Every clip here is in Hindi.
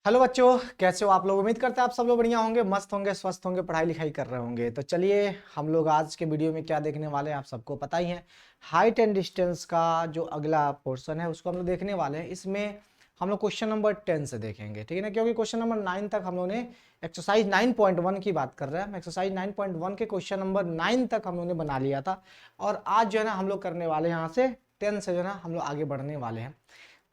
हेलो बच्चों, कैसे हो आप लोग। उम्मीद करते हैं आप सब लोग बढ़िया होंगे, मस्त होंगे, स्वस्थ होंगे, पढ़ाई लिखाई कर रहे होंगे। तो चलिए हम लोग आज के वीडियो में क्या देखने वाले हैं आप सबको पता ही है। हाइट एंड डिस्टेंस का जो अगला पोर्शन है उसको हम लोग देखने वाले हैं। इसमें हम लोग क्वेश्चन नंबर 10 से देखेंगे, ठीक है ना, क्योंकि क्वेश्चन नंबर 9 तक हम लोग ने एक्सरसाइज 9.1 की बात कर रहे हैं। हम एक्सरसाइज 9.1 के क्वेश्चन नंबर 9 तक हम लोग ने बना लिया था और आज जो है ना हम लोग करने वाले हैं यहाँ से 10 से जो है ना हम लोग आगे बढ़ने वाले हैं।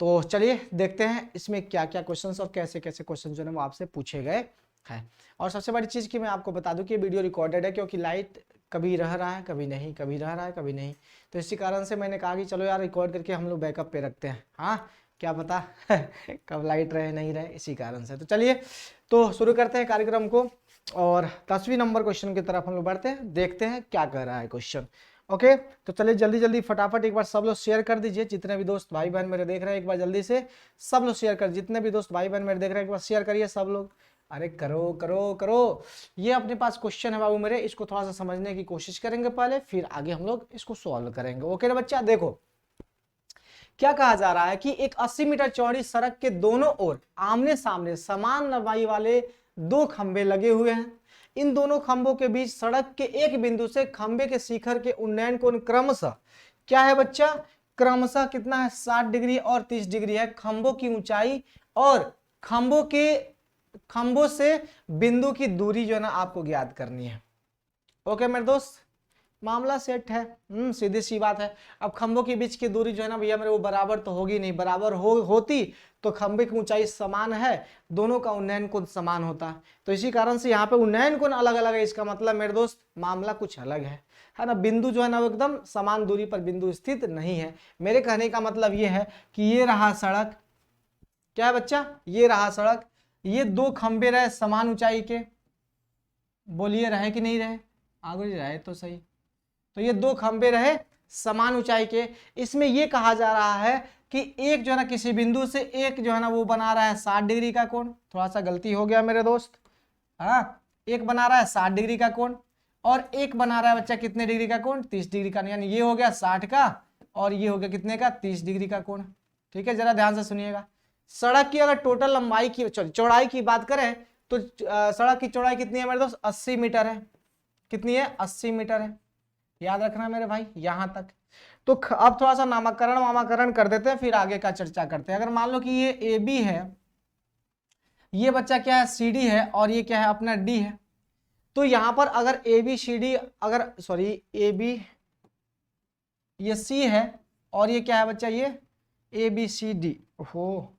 तो चलिए देखते हैं इसमें क्या क्या क्वेश्चंस और कैसे कैसे क्वेश्चन जो है वो आपसे पूछे गए हैं। और सबसे बड़ी चीज़ कि मैं आपको बता दूं कि ये वीडियो रिकॉर्डेड है, क्योंकि लाइट कभी रह रहा है कभी नहीं, कभी रह रहा है कभी नहीं। तो इसी कारण से मैंने कहा कि चलो यार रिकॉर्ड करके हम लोग बैकअप पे रखते हैं। हाँ, क्या पता कब लाइट रहे नहीं रहे, इसी कारण से। तो चलिए तो शुरू करते हैं कार्यक्रम को और 10वीं नंबर क्वेश्चन की तरफ हम लोग बढ़ते हैं, देखते हैं क्या कह रहा है क्वेश्चन। ओके, तो चलिए जल्दी जल्दी फटाफट एक बार सब लोग शेयर कर दीजिए। जितने भी दोस्त भाई बहन मेरे देख रहे हैं एक बार जल्दी से सब लोग शेयर कर। जितने भी दोस्त भाई बहन मेरे देख रहे हैं एक बार शेयर करिए सब लोग। अरे करो करो करो। ये अपने पास क्वेश्चन है बाबू मेरे, इसको थोड़ा सा समझने की कोशिश करेंगे पहले, फिर आगे हम लोग इसको सॉल्व करेंगे। ओके ना बच्चा, देखो क्या कहा जा रहा है कि एक 80 मीटर चौड़ी सड़क के दोनों ओर आमने सामने समान लंबाई वाले दो खंभे लगे हुए हैं। इन दोनों खंभों के बीच सड़क के एक बिंदु से खंभे के शिखर के उन्नयन कोण क्रमशः क्या है बच्चा, क्रमशः कितना है, 60 डिग्री और 30 डिग्री है। खंभों की ऊंचाई और खंभों से बिंदु की दूरी जो है ना आपको ज्ञात करनी है। ओके मेरे दोस्त, मामला सेट है। सीधी सी बात है। अब खंभों के बीच की दूरी जो है ना भैया मेरे वो बराबर तो होगी नहीं, बराबर होती तो खंभे की ऊंचाई समान है, दोनों का उन्नयन कोण समान होता। तो इसी कारण से यहाँ पे उन्नयन कोण अलग अलग है, इसका मतलब मेरे दोस्त मामला कुछ अलग है ना। बिंदु जो है ना वो एकदम समान दूरी पर बिंदु स्थित नहीं है। मेरे कहने का मतलब ये है कि ये रहा सड़क, क्या है बच्चा, ये रहा सड़क, ये दो खंभे रहे समान ऊंचाई के, बोलिए रहे कि नहीं रहे, आगे रहे तो सही। तो ये दो खंभे रहे समान ऊंचाई के। इसमें ये कहा जा रहा है कि एक जो है ना किसी बिंदु से एक जो है ना वो बना रहा है 60 डिग्री का कोण। थोड़ा सा गलती हो गया मेरे दोस्त, हाँ, एक बना रहा है 60 डिग्री का कोण और एक बना रहा है बच्चा कितने डिग्री का कोण, 30 डिग्री का। यानी ये हो गया 60 का और ये हो गया कितने का, 30 डिग्री का कोण। ठीक है, जरा ध्यान से सुनिएगा। सड़क की अगर टोटल लंबाई की चौड़ाई की बात करें तो सड़क की चौड़ाई कितनी है मेरे दोस्त, 80 मीटर है। कितनी है, 80 मीटर है, याद रखना मेरे भाई यहां तक। तो अब थोड़ा सा नामकरण वामकरण कर देते हैं, फिर आगे का चर्चा करते हैं। अगर मान लो कि ये ए बी है, ये बच्चा क्या है सी डी है और ये क्या है अपना डी है। तो यहां पर अगर ए बी सी डी, अगर सॉरी ए बी ये सी है और ये क्या है बच्चा, ये ए बी सी डी, ओहो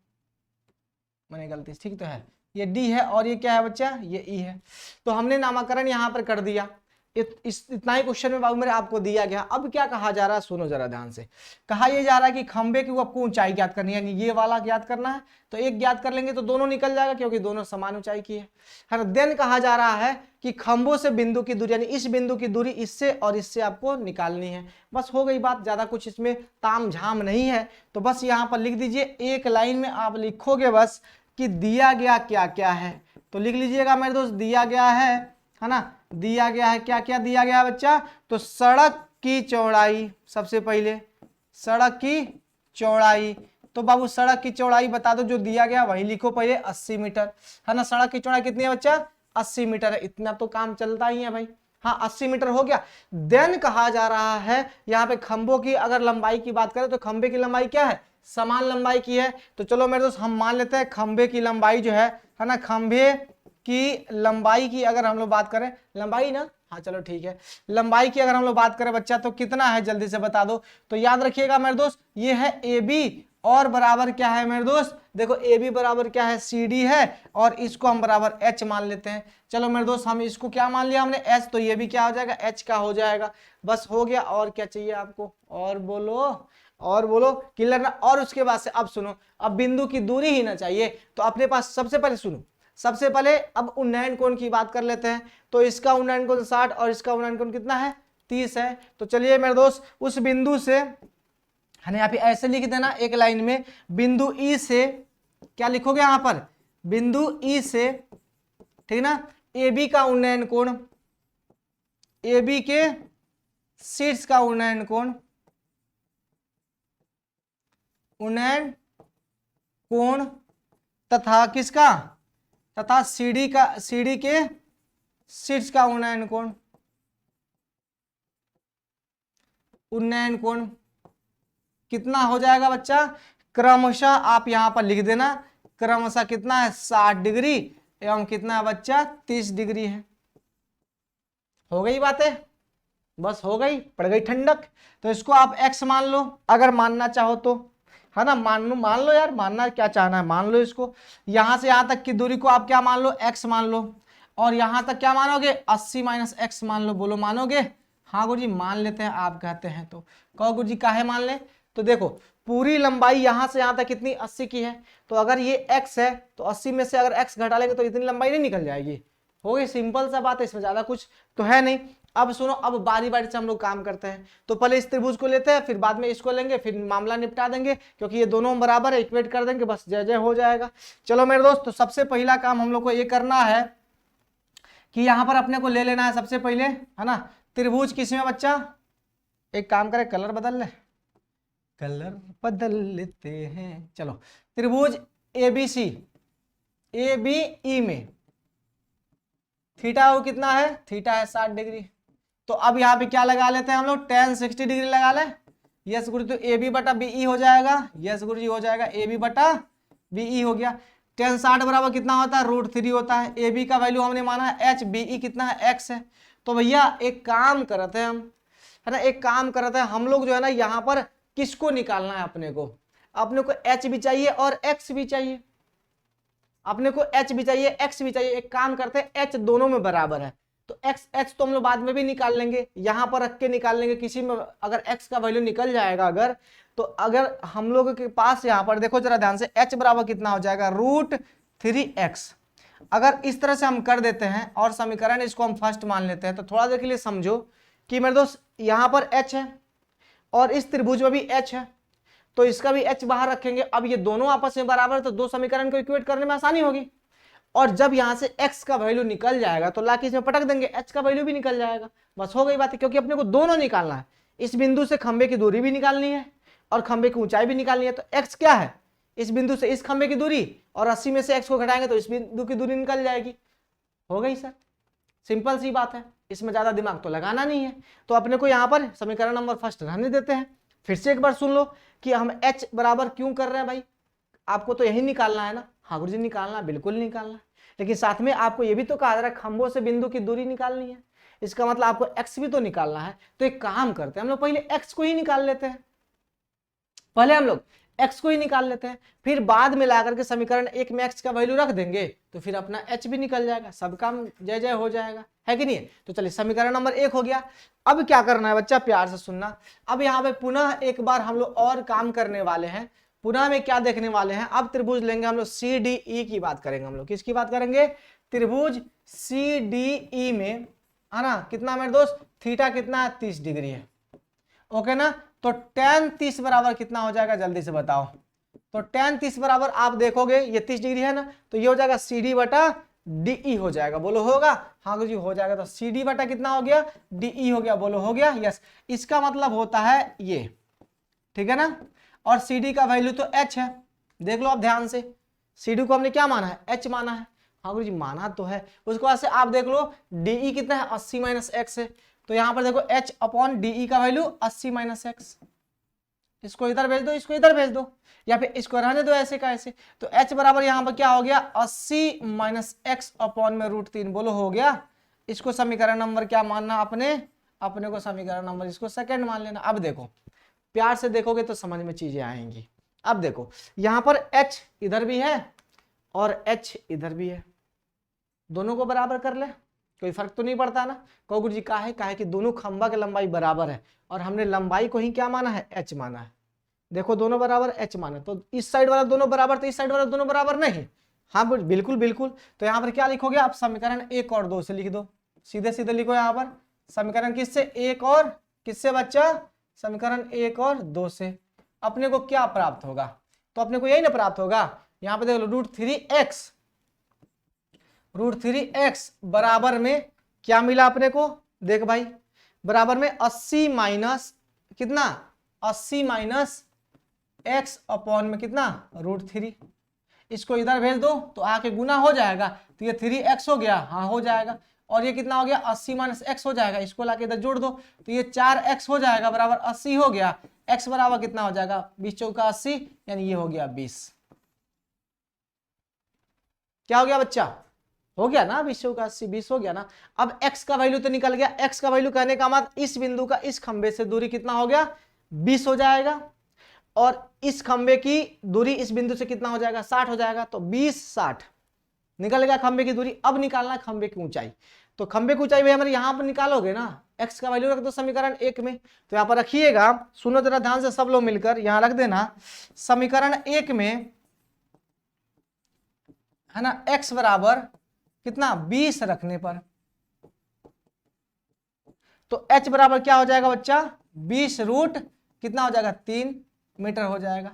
मैंने गलती, ठीक तो है, ये डी है और ये क्या है बच्चा, ये ई है। तो हमने नामकरण यहां पर कर दिया। इतना ही क्वेश्चन में बाबू मेरे आपको दिया गया। अब क्या कहा जा रहा है, सुनो जरा ध्यान से। कहा यह जा रहा है कि खंबे की आपको ऊंचाई ज्ञात करनी है, यानी ये वाला ज्ञात करना है। तो एक ज्ञात कर लेंगे तो दोनों निकल जाएगा, क्योंकि दोनों समान ऊंचाई की है ना। देन कहा जा रहा है कि खंभों से बिंदु की दूरी, यानी इस बिंदु की दूरी इससे और इससे आपको निकालनी है। बस हो गई बात, ज्यादा कुछ इसमें ताम झाम नहीं है। तो बस यहां पर लिख दीजिए, एक लाइन में आप लिखोगे बस कि दिया गया क्या क्या है। तो लिख लीजिएगा मेरे दोस्त, दिया गया है ना, दिया गया है क्या क्या दिया गया है बच्चा। तो सड़क की चौड़ाई, सबसे पहले सड़क की चौड़ाई। तो बाबू सड़क की चौड़ाई बता दो, जो दिया गया वही लिखो पहले, 80 मीटर है ना। सड़क की चौड़ाई कितनी है बच्चा, 80 मीटर है। इतना तो काम चलता ही है भाई, हाँ 80 मीटर हो गया। देन कहा जा रहा है यहाँ पे खंभों की अगर लंबाई की बात करें तो खंभे की लंबाई क्या है, समान लंबाई की है। तो चलो मेरे दोस्त हम मान लेते हैं खंभे की लंबाई जो है ना, खंभे की लंबाई की अगर हम लोग बात करें, लंबाई ना, हाँ चलो ठीक है, लंबाई की अगर हम लोग बात करें बच्चा तो कितना है जल्दी से बता दो। तो याद रखिएगा मेरे दोस्त, ये है ए बी और बराबर क्या है मेरे दोस्त, देखो ए बी बराबर क्या है, सी डी है और इसको हम बराबर एच मान लेते हैं। चलो मेरे दोस्त हम इसको क्या मान लिया हमने, एच, तो ये भी क्या हो जाएगा, एच का हो जाएगा। बस हो गया, और क्या चाहिए आपको, और बोलो, और बोलो, क्लियर ना। और उसके बाद से अब सुनो, अब बिंदु की दूरी ही ना चाहिए तो अपने पास सबसे पहले सुनो, सबसे पहले अब उन्नयन कोण की बात कर लेते हैं। तो इसका उन्नयन कोण 60 और इसका उन्नयन कोण कितना है, 30 है। तो चलिए मेरे दोस्त उस बिंदु से है ना, यहाँ पे ऐसे लिख देना एक लाइन में, बिंदु ई से क्या लिखोगे यहां पर, बिंदु ई से, ठीक ना, ए बी का उन्नयन कोण, ए बी के शीर्ष का उन्नयन कोण, उन्नयन कोण तथा किसका, तथा सीडी के शीर्ष का उन्नयन कोण कितना हो जाएगा बच्चा, क्रमशः आप यहां पर लिख देना, क्रमशः कितना है 60 डिग्री एवं कितना है बच्चा 30 डिग्री है। हो गई बातें, बस हो गई, पड़ गई ठंडक। तो इसको आप x मान लो अगर मानना चाहो तो, है ना, मान लो यार, मानना क्या चाहना है मान लो इसको। यहां से यहां तक की दूरी को आप क्या मान लो, x मान लो, और यहां तक क्या मानोगे 80 माइनस x मान लो। बोलो मानोगे? हाँ गुरुजी मान लेते हैं, आप कहते हैं तो। कहो गुरुजी काहे मान ले? तो देखो पूरी लंबाई यहां से यहां तक कितनी 80 की है, तो अगर ये x है तो 80 में से अगर x घटा लेंगे तो इतनी लंबाई नहीं निकल जाएगी। हो गई, सिंपल सा बात है, इसमें ज्यादा कुछ तो है नहीं। अब सुनो, अब बारी बारी से हम लोग काम करते हैं। तो पहले इस त्रिभुज को लेते हैं, फिर बाद में इसको लेंगे, फिर मामला निपटा देंगे, क्योंकि ये दोनों बराबर है, इक्वेट कर देंगे, बस जय जय हो जाएगा। चलो मेरे दोस्त, तो सबसे पहला काम हम लोग को ये करना है कि यहाँ पर अपने को ले लेना है सबसे पहले, है ना, त्रिभुज किसमें बच्चा, एक काम करें कलर बदल ले, कलर बदल लेते हैं। चलो त्रिभुज ABC ABE में थीटा वो कितना है, थीटा है 60 डिग्री। तो अब यहाँ पे क्या लगा लेते हैं हम लोग, tan 60 डिग्री लगा ले। यस गुरु, तो AB बटा BE हो जाएगा। यस गुरु जी हो जाएगा, AB बटा BE हो गया। tan 60 बराबर कितना होता है, √3 होता है। AB का वैल्यू हमने माना है h, BE कितना है x है। तो भैया एक काम करते हैं हम, है ना, एक काम करते हैं हम लोग जो है ना, यहाँ पर किसको निकालना है अपने को h भी चाहिए और x भी चाहिए, अपने को h भी चाहिए x भी चाहिए। एक काम करते हैं, h दोनों में बराबर है तो h तो हम लोग बाद में भी निकाल लेंगे, यहां पर रख के निकाल लेंगे। किसी में अगर x का वैल्यू निकल जाएगा अगर, तो अगर हम लोग के पास यहां पर देखो जरा ध्यान से, h बराबर कितना हो जाएगा, √3x। अगर इस तरह से हम कर देते हैं और समीकरण इसको हम फर्स्ट मान लेते हैं, तो थोड़ा देर के लिए समझो कि मेरे दोस्त यहां पर h है और इस त्रिभुज में भी h है, तो इसका भी h बाहर रखेंगे। अब ये दोनों आपस में बराबर है, तो दो समीकरण को इक्वेट करने में आसानी होगी। और जब यहां से x का वैल्यू निकल जाएगा तो लाके इसमें पटक देंगे, h का वैल्यू भी निकल जाएगा। बस हो गई बात है, क्योंकि अपने को दोनों निकालना है, इस बिंदु से खंबे की दूरी भी निकालनी है और खंबे की ऊंचाई भी निकालनी है। तो x क्या है, इस बिंदु से इस खंबे की दूरी, और 80 में से x को घटाएंगे तो इस बिंदु की दूरी निकल जाएगी। हो गई सर, सिंपल सी बात है, इसमें ज्यादा दिमाग तो लगाना नहीं है। तो अपने को यहाँ पर समीकरण नंबर फर्स्ट रहने देते हैं। फिर से एक बार सुन लो कि हम h बराबर क्यों कर रहे हैं भाई, आपको तो यही निकालना है ना। हाँ गुरुजी निकालना, बिल्कुल निकालना है, लेकिन साथ में आपको ये भी तो कहा जा रहा है खंभों से बिंदु की दूरी निकालनी है, इसका मतलब आपको x भी तो निकालना है। तो एक काम करते हैं हम लोग, पहले x को ही निकाल लेते हैं, पहले हम लोग x को ही निकाल लेते हैं, फिर बाद में ला करके समीकरण एक में x का वैल्यू रख देंगे, तो फिर अपना h भी निकल जाएगा, सब काम जय जय हो जाएगा, है कि नहीं। तो चलिए समीकरण नंबर 1 हो गया। अब क्या करना है बच्चा, प्यार से सुनना। अब यहाँ पे पुनः एक बार हम लोग और काम करने वाले हैं, पुनः में क्या देखने वाले हैं, अब त्रिभुज लेंगे हम लोग CDE की बात करेंगे। हम लोग किसकी बात करेंगे, त्रिभुज CDE में, है ना, कितना मेरे दोस्त, थीटा कितना है 30 डिग्री है, ओके ना। तो tan 30 बराबर कितना हो जाएगा, जल्दी से बताओ। तो tan 30 बराबर आप देखोगे ये 30 डिग्री है ना, तो ये हो जाएगा CD बटा DE हो जाएगा। बोलो होगा? हाँ जी हो जाएगा। तो CD बटा कितना हो गया, DE हो गया। बोलो हो गया? यस। इसका मतलब होता है ये, ठीक है ना। और CD का वैल्यू तो h है, देख लो आप ध्यान से, CD को हमने क्या माना है, h माना है। हाँ गुरु जी माना तो है। उसके बाद से आप देख लो DE कितना है, 80 माइनस x है। तो यहां पर देखो h अपॉन DE का वैल्यू 80 माइनस x, इसको इधर भेज दो, इसको इधर भेज दो, या फिर इसको रहने दो ऐसे का ऐसे। तो h बराबर यहां पर क्या हो गया, 80 माइनस x अपॉन में √3। बोलो हो गया। इसको समीकरण नंबर क्या मानना अपने को समीकरण नंबर इसको सेकंड मान लेना। अब देखो प्यार से देखोगे तो समझ में चीजें आएंगी। अब देखो यहां पर h इधर भी है और h इधर भी है, दोनों को बराबर कर ले, कोई फर्क तो नहीं पड़ता ना। कहो गुरु जी काहे, काहे कि दोनों खंबा की लंबाई बराबर है और हमने लंबाई को ही क्या माना है, h माना है। देखो दोनों बराबर h माना, तो इस साइड वाला दोनों बराबर, तो इस साइड वाला दोनों बराबर नहीं। हाँ बिल्कुल बिल्कुल। तो यहाँ पर क्या लिखोगे आप, समीकरण 1 और 2 से लिख दो, सीधे सीधे लिखो यहाँ पर समीकरण किससे, 1 और किससे बच्चा, समीकरण 1 और 2 से। अपने को क्या प्राप्त होगा, तो अपने को यही ना प्राप्त होगा। यहाँ पे देख लो √3x बराबर में क्या मिला अपने को, देख भाई बराबर में 80 माइनस कितना, 80 माइनस x अपॉन में कितना √3। इसको इधर भेज दो तो आके गुना हो जाएगा, तो ये 3x हो गया, हाँ हो जाएगा। और ये कितना हो गया 80 माइनस x हो जाएगा, इसको लाके इधर जोड़ दो तो ये 4x हो जाएगा बराबर 80 हो गया। x बराबर कितना हो जाएगा 20 चौका 80, यानी ये हो गया 20। क्या हो गया बच्चा, हो गया ना 20 चौका 80, 20 हो गया ना। अब x का वैल्यू तो निकल गया, x का वैल्यू कहने का मतलब इस बिंदु का इस खंबे से दूरी कितना हो गया 20 हो जाएगा, और इस खंबे की दूरी इस बिंदु से कितना हो जाएगा 60 हो जाएगा, तो 20 60 निकल गया खंबे की दूरी। अब निकालना है खंबे की ऊंचाई, तो खंबे की ऊंचाई भी हमारे यहां पर निकालोगे ना, x का वैल्यू रख दो समीकरण 1 में, तो यहां पर रखिएगा, सुनो जरा ध्यान से सब लोग मिलकर यहां रख देना समीकरण 1 में, है ना, x बराबर कितना 20 रखने पर, तो h बराबर क्या हो जाएगा बच्चा 20 रूट कितना हो जाएगा 3 मीटर हो जाएगा।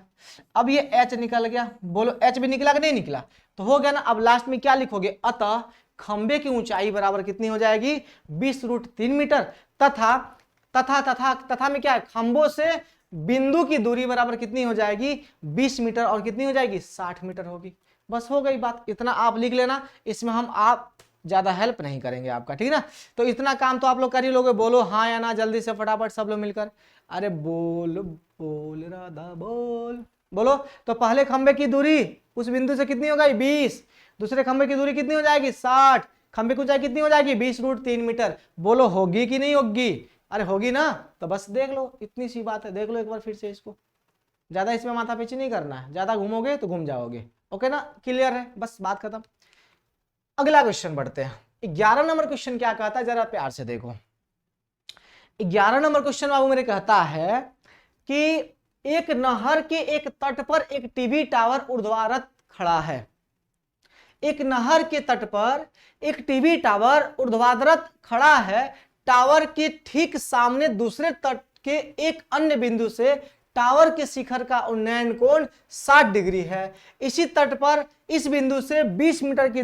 अब ये h निकल गया, बोलो h भी निकला कि नहीं निकला, तो हो गया ना। अब लास्ट में क्या लिखोगे, अतः खंबे की ऊंचाई बराबर कितनी हो जाएगी 20 रूट 3 मीटर, तथा तथा तथा तथा में क्या है, खंबों से बिंदु की दूरी बराबर कितनी हो जाएगी 20 मीटर, और कितनी हो जाएगी 60 मीटर होगी। बस हो गई बात, इतना आप लिख लेना, इसमें हम आप ज्यादा हेल्प नहीं करेंगे आपका, ठीक है ना। तो इतना काम तो आप लोग कर ही लोगे, बोलो हाँ या ना जल्दी से फटाफट सब लोग मिलकर, अरे बोल बोल राधा बोल, बोलो। तो पहले खंबे की दूरी उस बिंदु से कितनी हो गई 20, दूसरे खंबे की दूरी कितनी हो जाएगी 60, खंबे की ऊंचाई कितनी हो जाएगी 20 रूट 3 मीटर, बोलो होगी कि नहीं होगी, अरे होगी ना। तो बस देख लो, इतनी सी बात है, देख लो एक बार फिर से इसको, ज्यादा इसमें माथा पीछे नहीं करना है, ज्यादा घूमोगे तो घूम जाओगे। ओके ना, क्लियर है, बस बात खत्म। अगला क्वेश्चन बढ़ते हैं। 11 नंबर क्वेश्चन क्या कहता है, जरा प्यार से देखो। 11 नंबर क्वेश्चन बाबू मेरे कहता है कि एक नहर के एक तट पर एक टीवी टावर ऊर्ध्वाधर खड़ा है। एक नहर के तट पर एक टीवी टावर ऊर्ध्वाधर खड़ा है, टावर के ठीक सामने दूसरे तट के एक अन्य बिंदु से टावर के शिखर का उन्नयन कोण 60 डिग्री है। इसी तट पर इस बिंदु से 20 मीटर की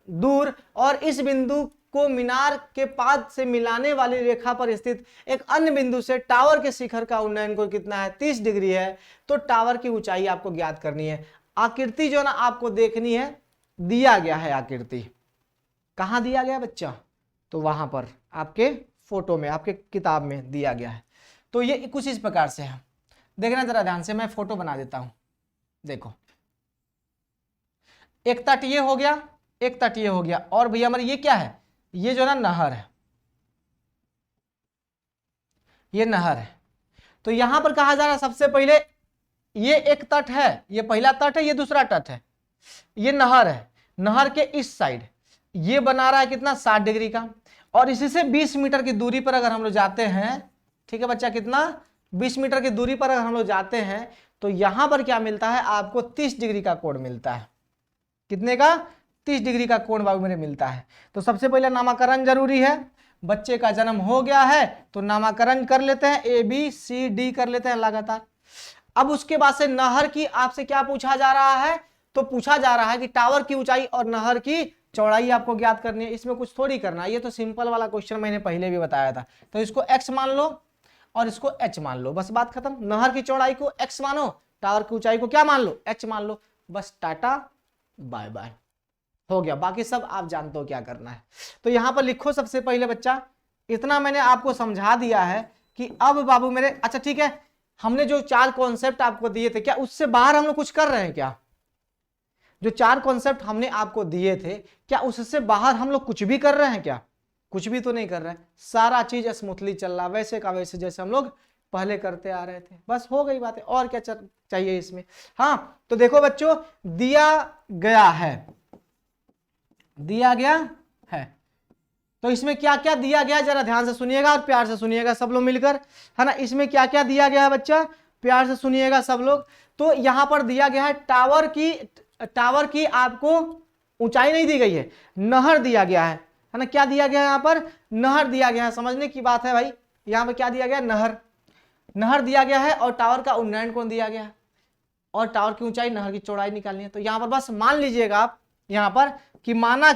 दूर और इस बिंदु को मीनार के पाद से मिलाने वाली रेखा पर स्थित एक अन्य बिंदु से टावर के शिखर का उन्नयन कोण कितना है 30 डिग्री है। तो टावर की ऊंचाई आपको ज्ञात करनी है। आकृति जो ना आपको देखनी है, दिया गया है आकृति, कहां दिया गया बच्चा, तो वहां पर आपके फोटो में, आपके किताब में दिया गया है। तो ये कुछ इस प्रकार से है, देखना जरा ध्यान से, मैं फोटो बना देता हूं। देखो, एक तट ये हो गया, एक तट ये हो गया, और भैया हमारे ये क्या है, ये जो ना नहर है, ये नहर है। तो यहां पर कहा जा रहा है सबसे पहले ये एक तट है, ये पहला तट है, ये दूसरा तट है, ये नहर है। नहर के इस साइड ये बना रहा है कितना 60 डिग्री का, और इसी से 20 मीटर की दूरी पर अगर हम लोग जाते हैं, ठीक है बच्चा, कितना 20 मीटर की दूरी पर अगर हम लोग जाते हैं, तो यहां पर क्या मिलता है आपको 30 डिग्री का कोण मिलता है। कितने का 30 डिग्री का कोण बाबू मेरे मिलता है। तो सबसे पहले नामकरण जरूरी है, बच्चे का जन्म हो गया है तो नामकरण कर लेते हैं, ABCD कर लेते हैं लगातार। अब उसके बाद से नहर की आपसे क्या पूछा जा रहा है, तो पूछा जा रहा है कि टावर की ऊंचाई और नहर की चौड़ाई आपको ज्ञात करनी है। इसमें कुछ थोड़ी करना है, ये तो सिंपल वाला क्वेश्चन मैंने पहले भी बताया था। तो इसको x मान लो और इसको h मान लो, बस बात खत्म। नहर की चौड़ाई को x मानो, टावर की ऊंचाई को क्या मान लो, h मान लो, बस टाटा बाय बाय, हो गया। बाकी सब आप जानते हो क्या करना है। तो यहां पर लिखो सबसे पहले बच्चा, इतना मैंने आपको समझा दिया है कि अब बाबू मेरे, अच्छा ठीक है, हमने जो 4 कॉन्सेप्ट आपको दिए थे, क्या उससे बाहर हम लोग कुछ कर रहे हैं क्या? जो 4 कॉन्सेप्ट हमने आपको दिए थे, क्या उससे बाहर हम लोग कुछ भी कर रहे हैं क्या? कुछ भी तो नहीं कर रहे हैं, सारा चीज स्मूथली चल रहा, वैसे का वैसे जैसे हम लोग पहले करते आ रहे थे। बस हो गई बात है, और क्या चाहिए इसमें। हाँ तो देखो बच्चों, दिया गया है, दिया गया है, तो इसमें क्या क्या दिया गया जरा ध्यान से सुनिएगा और प्यार से सुनिएगा सब लोग मिलकर, है ना। इसमें क्या क्या दिया गया है बच्चा, प्यार से सुनिएगा सब लोग। तो यहां पर दिया गया है टावर की आपको ऊंचाई नहीं दी गई है, नहर दिया गया है ना। क्या दिया गया है यहां पर, नहर दिया गया है, समझने की बात है भाई। यहां पर क्या दिया गया, नहर दिया गया है, और टावर का उन्नयन कोण दिया गया है, और टावर की ऊंचाई, नहर की चौड़ाई निकालनी है। तो यहां पर बस मान लीजिएगा आप यहां पर कि माना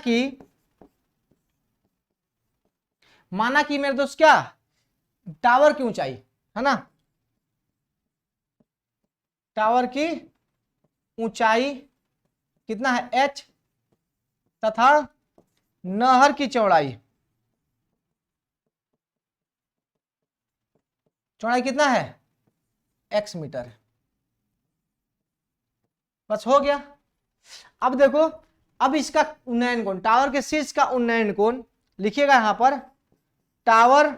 कि मेरे दोस्त क्या, टावर की ऊंचाई, है ना, टावर की ऊंचाई कितना है h तथा नहर की चौड़ाई कितना है x मीटर है। बस हो गया। अब देखो, अब इसका उन्नयन कोण, टावर के शीर्ष का उन्नयन कोण लिखिएगा यहां पर, टावर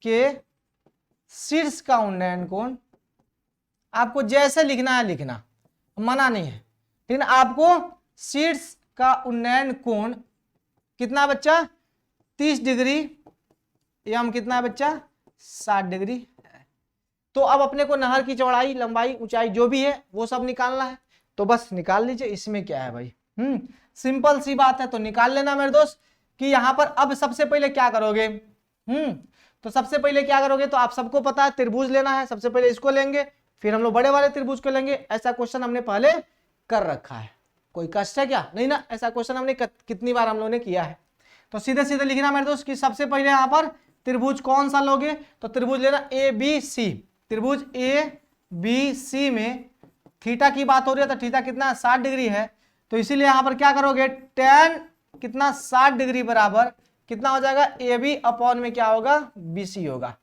के शीर्ष का उन्नयन कोण आपको जैसे लिखना है लिखना, मना नहीं है, लेकिन आपको शीर्ष का उन्नयन कोण कितना बच्चा 30 डिग्री एवं कितना है बच्चा 60 डिग्री है। तो अब अपने को नहर की चौड़ाई, लंबाई, ऊंचाई जो भी है वो सब निकालना है, तो बस निकाल लीजिए। इसमें क्या है भाई, सिंपल सी बात है, तो निकाल लेना मेरे दोस्त कि यहां पर अब सबसे पहले क्या करोगे, तो सबसे पहले क्या करोगे, तो आप सबको पता है त्रिभुज लेना है, सबसे पहले इसको लेंगे, फिर हम लोग बड़े वाले त्रिभुज को लेंगे। ऐसा क्वेश्चन हमने पहले कर रखा है, कोई कष्ट है क्या, नहीं ना, ऐसा क्वेश्चन हमने कितनी बार हम लोगों ने किया है। तो सीधे सीधे लिखना मेरे दोस्त कि सबसे पहले यहां पर त्रिभुज कौन सा लोगे, तो त्रिभुज लेना ए बी सी, त्रिभुज ए बी सी में थीटा की बात हो रही है, तो थीटा कितना 60 डिग्री है, तो इसीलिए यहां पर क्या करोगे, tan कितना 60 डिग्री बराबर कितना हो जाएगा, ए बी अपॉन में क्या होगा बी सी होगा।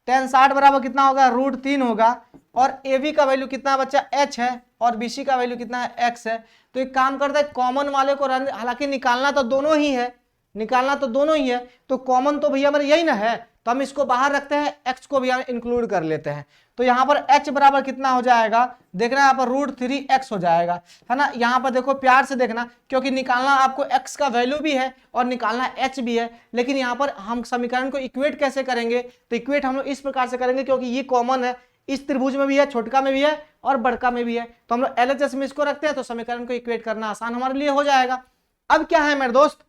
tan 60 बराबर कितना होगा √3 होगा, और ए बी का वैल्यू कितना बच्चा h है, और बी सी का वैल्यू कितना है x है। तो एक काम करता है, कॉमन वाले को, हालांकि निकालना तो दोनों ही है, निकालना तो दोनों ही है, तो कॉमन तो भैया मेरे यही ना है, तो हम इसको बाहर रखते हैं, x को भी इंक्लूड कर लेते हैं। तो यहाँ पर h बराबर कितना हो जाएगा, देखना यहाँ पर √3x हो जाएगा, है ना। यहाँ पर देखो प्यार से देखना, क्योंकि निकालना आपको x का वैल्यू भी है और निकालना h भी है, लेकिन यहाँ पर हम समीकरण को इक्वेट कैसे करेंगे, तो इक्वेट हम लोग इस प्रकार से करेंगे, क्योंकि ये कॉमन है, इस त्रिभुज में भी है, छोटका में भी है और बड़का में भी है, तो हम लोग LHS में इसको रखते हैं, तो समीकरण को इक्वेट करना आसान हमारे लिए हो जाएगा। अब क्या है मेरे दोस्त,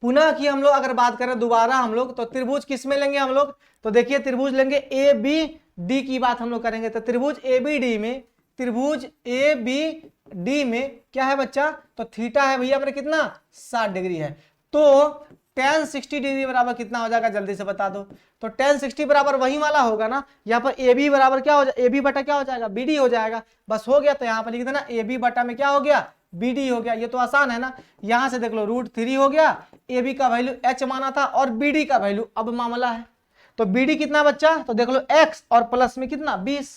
पुनः की हम लोग अगर बात करें दोबारा हम लोग, तो त्रिभुज किस में लेंगे हम लोग, तो देखिए त्रिभुज लेंगे ए बी डी की बात हम लोग करेंगे। तो त्रिभुज ए बी डी में, त्रिभुज ए बी डी में क्या है बच्चा, तो थीटा है भैया मेरे कितना 60 डिग्री है, तो tan 60 डिग्री बराबर कितना हो जाएगा, जल्दी से बता दो। तो tan 60 बराबर वही वाला होगा ना, यहाँ पर ए बी बराबर क्या हो जाएगा, ए बी बटा क्या हो जाएगा बी डी हो जाएगा, बस हो गया। तो यहाँ पर लिख देना ए बी बटा में क्या हो गया बी डी हो गया, ये तो आसान है ना। यहां से देख लो √3 हो गया, ए बी का वैल्यू h माना था और बी डी का वैल्यू अब मामला है, तो बी डी कितना बच्चा, तो देख लो x और प्लस में कितना 20।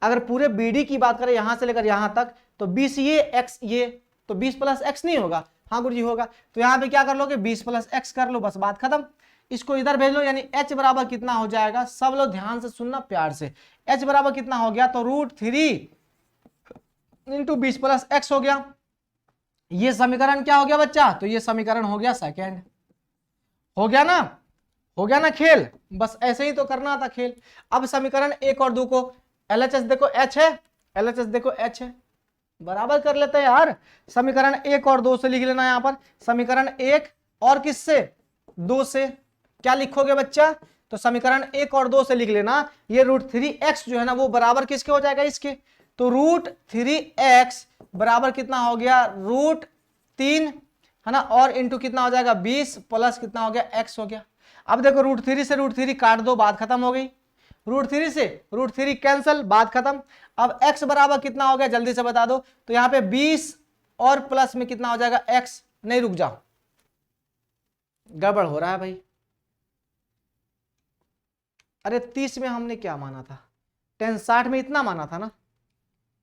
अगर पूरे बी डी की बात करें यहां से लेकर यहां तक, तो 20 ये x ये, तो 20 + x नहीं होगा, हाँ गुरुजी होगा। तो यहाँ पे क्या कर लोगे 20 + x कर लो, बस बात खत्म। इसको इधर भेज लो, यानी h बराबर कितना हो जाएगा, सब लोग ध्यान से सुनना प्यार से, h बराबर कितना हो गया, तो √3 × 20 + x हो गया। ये समीकरण क्या हो गया बच्चा, तो ये समीकरण हो गया सेकेंड, हो गया ना, हो गया ना खेल, बस ऐसे ही तो करना था खेल। अब समीकरण 1 और 2 को LHS देखो h है, LHS देखो h है, बराबर कर लेते हैं यार। समीकरण 1 और 2 से लिख लेना, यहाँ पर समीकरण 1 और किससे 2 से, क्या लिखोगे बच्चा, तो समीकरण 1 और 2 से लिख लेना, ये √3x जो है ना वो बराबर किसके हो जाएगा इसके, तो √3x बराबर कितना हो गया √3 है ना, और इंटू कितना हो जाएगा 20 प्लस कितना हो गया x हो गया। अब देखो √3 से √3 काट दो, बात खत्म हो गई, √3 से √3 कैंसल, बात खत्म। अब x बराबर कितना हो गया जल्दी से बता दो, तो यहाँ पे 20 और प्लस में कितना हो जाएगा x, नहीं रुक जाओ गड़बड़ हो रहा है भाई, अरे 30 में हमने क्या माना था, tan 60 में इतना माना था ना,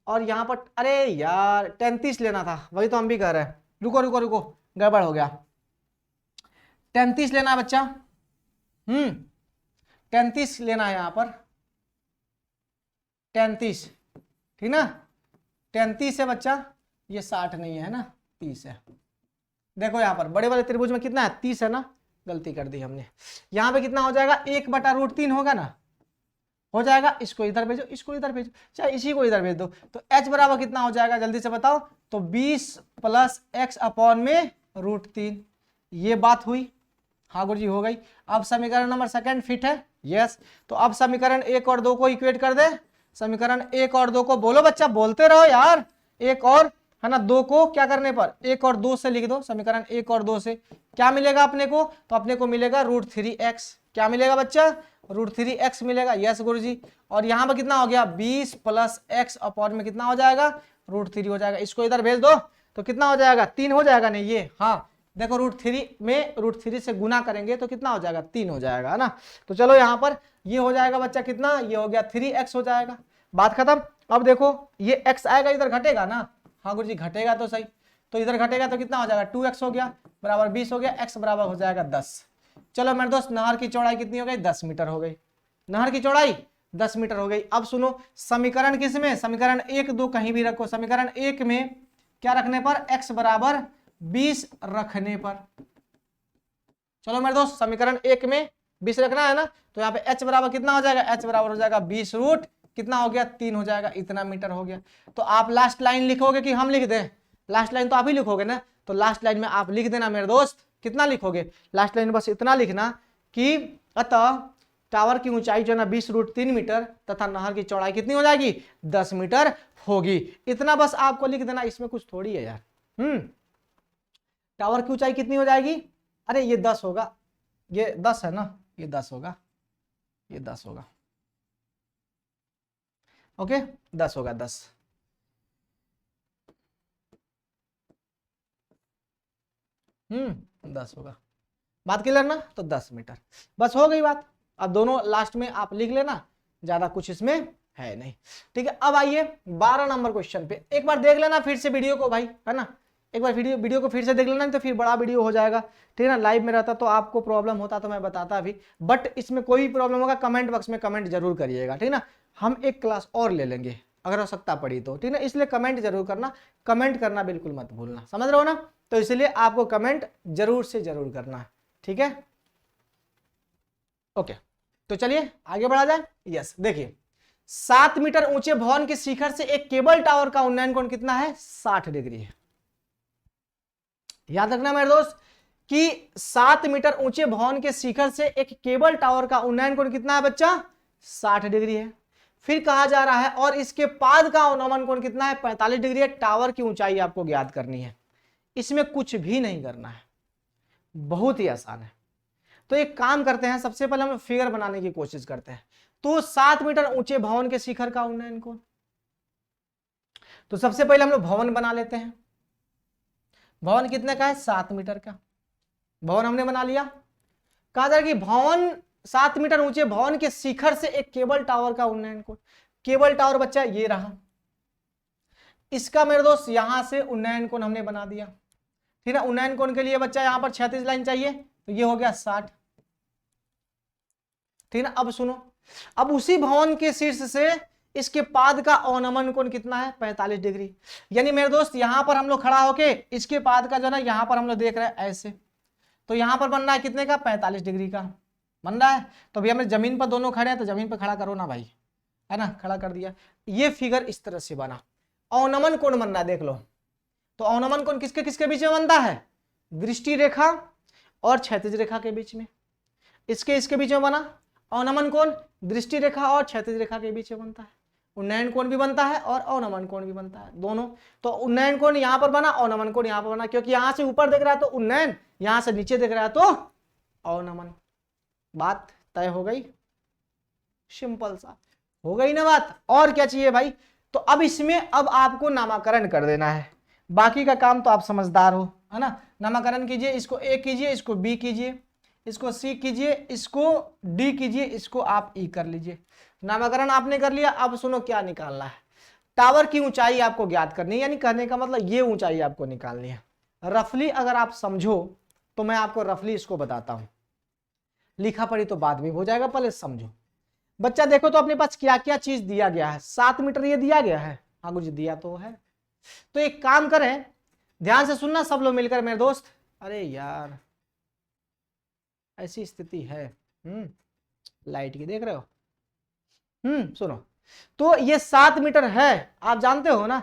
और यहाँ पर अरे यार tan 30 लेना था, वही तो हम भी कह रहे हैं, रुको रुको रुको गड़बड़ हो गया, tan 30 लेना है बच्चा, tan 30 लेना है यहाँ पर, tan 30 ठीक ना, tan 30 है बच्चा, ये 60 नहीं है ना 30 है। देखो यहाँ पर बड़े वाले त्रिभुज में कितना है 30 है ना, गलती कर दी हमने, यहाँ पे कितना हो जाएगा 1/√3 होगा ना, हो जाएगा। इसको इधर भेजो, इसको इधर भेजो, चाहे इसी को इधर भेज दो, तो h बराबर कितना हो जाएगा जल्दी से बताओ, तो 20 + x अपॉन में √3, ये बात हुई, हाँ गुरुजी हो गई। अब समीकरण नंबर सेकंड फिट है, यस। तो अब समीकरण 1 और 2 को इक्वेट कर दे, समीकरण 1 और 2 को बोलो बच्चा, बोलते रहो यार, 1 और है ना 2 को क्या करने पर 1 और 2 से लिख दो, समीकरण 1 और 2 से क्या मिलेगा अपने को, तो अपने को मिलेगा √3x, क्या मिलेगा बच्चा √3x मिलेगा, यस गुरुजी। और यहाँ पर कितना हो गया 20 + x अपॉन में कितना हो जाएगा √3 हो जाएगा। इसको इधर भेज दो तो कितना हो जाएगा 3 हो जाएगा नहीं ये, हाँ देखो √3 में √3 से गुना करेंगे तो कितना हो जाएगा 3 हो जाएगा, है ना। तो चलो यहाँ पर ये हो जाएगा बच्चा कितना, ये हो गया 3x हो जाएगा, बात खत्म। अब देखो ये x आएगा इधर घटेगा ना, हाँ गुरुजी घटेगा तो सही, तो इधर घटेगा तो कितना हो जाएगा 2x हो गया बराबर 20 हो गया, x बराबर हो जाएगा 10। चलो मेरे दोस्त नहर की चौड़ाई कितनी हो गई 10 मीटर हो गई, नहर की चौड़ाई 10 मीटर हो गई। अब सुनो समीकरण किसमें, समीकरण 1 2 कहीं भी रखो, समीकरण 1 में क्या रखने पर, x बराबर 20 रखने पर। चलो मेरे दोस्त समीकरण 1 में 20 रखना है ना, तो यहाँ पे h बराबर कितना हो जाएगा, h बराबर हो जाएगा 20 रूट कितना हो गया 3 हो जाएगा, इतना मीटर हो गया। तो आप लास्ट लाइन लिखोगे कि हम लिख दें, लास्ट लाइन तो आप ही लिखोगे ना, तो लास्ट लाइन में आप लिख देना मेरे दोस्त, कितना लिखोगे लास्ट लाइन में, बस इतना लिखना कि अतः टावर की ऊंचाई जो है ना 20√3 मीटर तथा नहर की चौड़ाई कितनी हो जाएगी 10 मीटर होगी, इतना बस आपको लिख देना, इसमें कुछ थोड़ी है यार। टावर की ऊंचाई कितनी हो जाएगी, अरे ये 10 होगा, ये 10 है ना, ये 10 होगा, ये 10 होगा, ओके 10 होगा 10। हम्म 10 होगा, बात क्लियर ना, तो 10 मीटर बस हो गई बात। अब दोनों लास्ट में आप लिख लेना, ज्यादा कुछ इसमें है नहीं, ठीक है। अब आइए 12 नंबर क्वेश्चन पे, एक बार देख लेना फिर से वीडियो को भाई, है ना, एक बार वीडियो को फिर से देख लेना, नहीं तो फिर बड़ा वीडियो हो जाएगा, ठीक है ना। लाइव में रहता तो आपको प्रॉब्लम होता तो मैं बताता भी, बट इसमें कोई भी प्रॉब्लम होगा कमेंट बॉक्स में कमेंट जरूर करिएगा, ठीक ना। हम एक क्लास और ले लेंगे अगर आवश्यकता पड़ी तो, ठीक ना, इसलिए कमेंट जरूर करना, कमेंट करना बिल्कुल मत भूलना, समझ रहे हो ना, तो इसलिए आपको कमेंट जरूर से जरूर करना है, ठीक है, ओके। तो चलिए आगे बढ़ा जाए। यस देखिए 7 मीटर ऊंचे भवन के शिखर से एक केबल टावर का उन्नयन कोण कितना है 60 डिग्री है। याद रखना मेरे दोस्त कि 7 मीटर ऊंचे भवन के शिखर से एक केबल टावर का उन्नयन कोण कितना है बच्चा 60 डिग्री है। फिर कहा जा रहा है और इसके पाद का अवनमन कोण कितना है 45 डिग्री है। टावर की ऊंचाई आपको ज्ञात करनी है, इसमें कुछ भी नहीं करना है, बहुत ही आसान है। तो एक काम करते हैं, सबसे पहले हम फिगर बनाने की कोशिश करते हैं। तो 7 मीटर ऊंचे भवन के शिखर का उन्नयन कोण, तो सबसे पहले हम लोग भवन बना लेते हैं। भवन कितने का है 7 मीटर का, भवन हमने बना लिया। कहा जाए कि भवन 7 मीटर ऊंचे भवन के शिखर से एक केबल टावर का उन्नयन कोण, केबल टावर बच्चा ये रहा, इसका मेरे दोस्त यहां से उन्नयन कोण हमने बना दिया, ठीक है। उन्नयन कोण के लिए बच्चा यहां पर 36 लाइन चाहिए, तो ये हो गया 60, ठीक है। अब सुनो, अब उसी भवन के शीर्ष से इसके पाद का अवनमन कोण कितना है 45 डिग्री। यानी मेरे दोस्त यहां पर हम लोग खड़ा होके इसके पाद का जो है यहां पर हम लोग देख रहे हैं ऐसे, तो यहां पर बन रहा है कितने का 45 डिग्री का बन रहा है। तो भैया हमने जमीन पर दोनों खड़े हैं तो जमीन पर खड़ा करो ना भाई, है ना, खड़ा कर दिया। ये फिगर इस तरह से बना, अवनमन कोण बन रहा है, देख लो। तो अवनमन कोण किसके किसके बीच में बनता है, दृष्टि रेखा और क्षैतिज रेखा के बीच में। इसके बीच में बना अवनमन कोण, दृष्टि रेखा और क्षैतिज रेखा के बीच में बनता है। उन्नयन कोण भी बनता है और अवनमन कोण भी बनता है, दोनों। तो उन्नयन कोण यहां पर बना, अवनमन कोण यहां पर बना, क्योंकि यहां से ऊपर देख रहा है तो उन्नयन, यहां से नीचे देख रहा है तो अवनमन। बात तय हो गई, सिंपल सा हो गई ना बात, और क्या चाहिए भाई। तो अब इसमें अब आपको नामकरण कर देना है, बाकी का काम तो आप समझदार हो, है ना। नामकरण कीजिए, इसको ए कीजिए, इसको बी कीजिए, इसको सी कीजिए, इसको डी कीजिए, इसको आप ई कर लीजिए। नामकरण आपने कर लिया। अब सुनो क्या निकालना है, टावर की ऊंचाई आपको ज्ञात करनी है, यानी कहने का मतलब ये ऊंचाई आपको निकालनी है। रफली अगर आप समझो तो मैं आपको रफली इसको बताता हूं, लिखा पढ़ी तो बाद में हो जाएगा, पहले समझो। बच्चा देखो तो अपने पास क्या क्या चीज दिया गया है, 7 मीटर ये दिया गया है, हाँ कुछ दिया तो है। तो एक काम करें, ध्यान से सुनना सब लोग मिलकर मेरे दोस्त। अरे यार ऐसी स्थिति है लाइट की, देख रहे हो, सुनो। तो ये 7 मीटर है, आप जानते हो ना,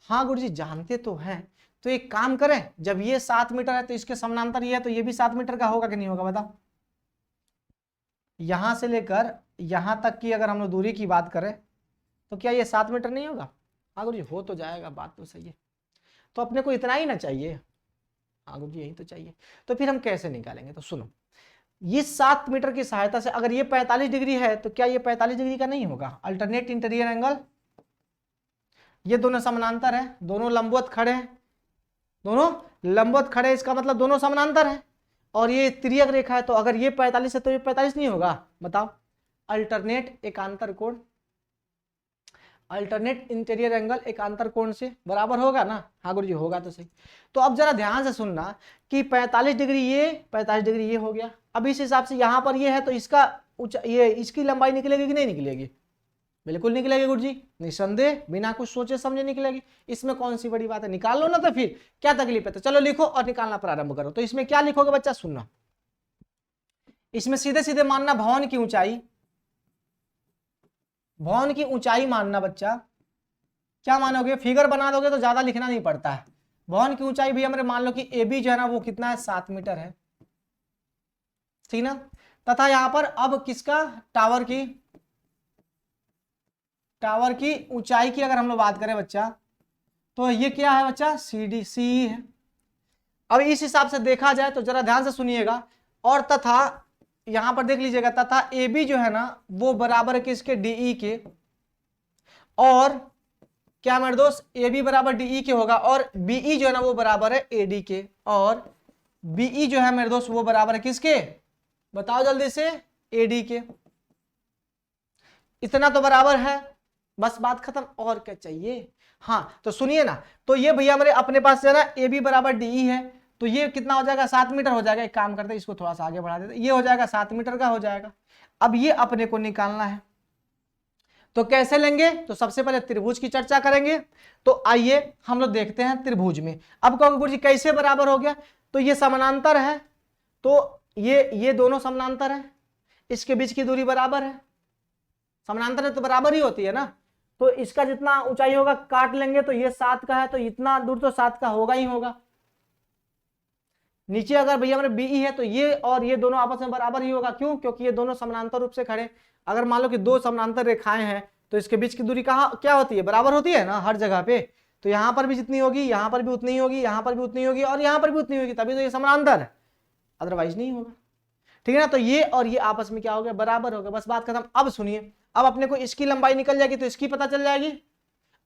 हाँ गुरुजी जानते तो हैं। तो एक काम करें, जब ये 7 मीटर है तो इसके समानांतर ये है, तो ये भी 7 मीटर का होगा कि नहीं होगा बताओ। यहां से लेकर यहां तक की अगर हम लोग दूरी की बात करें तो क्या ये 7 मीटर नहीं होगा, हाँ गुरुजी हो तो जाएगा, बात तो सही है। तो अपने को इतना ही ना चाहिए, हाँ गुरुजी यही तो चाहिए। तो फिर हम कैसे निकालेंगे, तो सुनो, ये 7 मीटर की सहायता से अगर ये 45 डिग्री है तो क्या ये 45 डिग्री का नहीं होगा, अल्टरनेट इंटीरियर एंगल। ये दोनों समानांतर है, दोनों लंबवत खड़े हैं, दोनों लंबवत खड़े, इसका मतलब दोनों समानांतर है। और ये तिर्यक रेखा है, तो अगर ये 45 है तो ये 45 नहीं होगा, बताओ। अल्टरनेट एकांतर कोण, अल्टरनेट इंटीरियर एंगल एकांतर कोण से बराबर होगा ना। हाँ गुरुजी होगा तो सही। तो अब जरा ध्यान से सुनना कि 45 डिग्री ये, 45 डिग्री ये हो गया। अब इस हिसाब से यहां पर ये है तो इसका ये इसकी लंबाई निकलेगी कि नहीं निकलेगी? बिल्कुल निकलेगी गुरुजी, निसंदेह, बिना कुछ सोचे समझे निकलेगी। इसमें कौन सी बड़ी बात है, निकाल लो ना, तो फिर क्या तकलीफ है। तो चलो लिखो और निकालना प्रारंभ करो। तो इसमें क्या लिखोगे बच्चा, सुनना। इसमें सीधे सीधे मानना भवन की ऊंचाई, भवन की ऊंचाई मानना बच्चा। क्या मानोगे, फिगर बना दोगे तो ज्यादा लिखना नहीं पड़ता है। भवन की ऊंचाई भी हमारे मान लो कि ए बी जो है ना वो कितना है, 7 मीटर है, ठीक ना। तथा यहां पर अब किसका, टावर की ऊंचाई की अगर हम लोग बात करें बच्चा, तो ये क्या है बच्चा, सी है। अब इस हिसाब से देखा जाए तो जरा ध्यान से सुनिएगा, और तथा यहां पर देख लीजिएगा, तथा ए बी जो है ना वो बराबर है किसके, डीई के। और क्या मेरे दोस्त, ए बी बराबर डीई के होगा, और बीई जो है ना वो बराबर है एडी के, और बीई जो है मेरे दोस्त वो बराबर है किसके, बताओ जल्दी से, एडी के। इतना तो बराबर है, बस बात खत्म, और क्या चाहिए। हाँ तो सुनिए ना, तो ये भैया मेरे अपने पास जो है ना ए बी बराबर डीई है, तो ये कितना हो जाएगा, 7 मीटर हो जाएगा। एक काम करते हैं, इसको थोड़ा सा आगे बढ़ा देते, ये हो जाएगा 7 मीटर का हो जाएगा। अब ये अपने को निकालना है, तो कैसे लेंगे, तो सबसे पहले त्रिभुज की चर्चा करेंगे। तो आइए हम लोग देखते हैं त्रिभुज में। अब कहोगे गुरुजी कैसे बराबर हो गया, तो ये समानांतर है, तो ये दोनों समानांतर है, इसके बीच की दूरी बराबर है, समानांतर है तो बराबर ही होती है ना। तो इसका जितना ऊंचाई होगा काट लेंगे, तो ये 7 का है, तो इतना दूर तो 7 का होगा ही होगा। नीचे अगर भैया मेरे बीई है तो ये और ये दोनों आपस में बराबर ही होगा, क्यों, क्योंकि ये दोनों समानांतर रूप से खड़े। अगर मान लो कि दो समानांतर रेखाएं हैं तो इसके बीच की दूरी कहाँ क्या होती है, बराबर होती है ना हर जगह पे। तो यहाँ पर भी जितनी होगी, यहाँ पर भी उतनी होगी, यहाँ पर भी उतनी होगी, और यहाँ पर भी उतनी होगी, तभी तो ये समानांतर है, अदरवाइज नहीं होगा, ठीक है ना। तो ये और ये आपस में क्या हो गया, बराबर हो गया, बस बात खत्म। अब सुनिए, अब अपने को इसकी लंबाई निकल जाएगी तो इसकी पता चल जाएगी,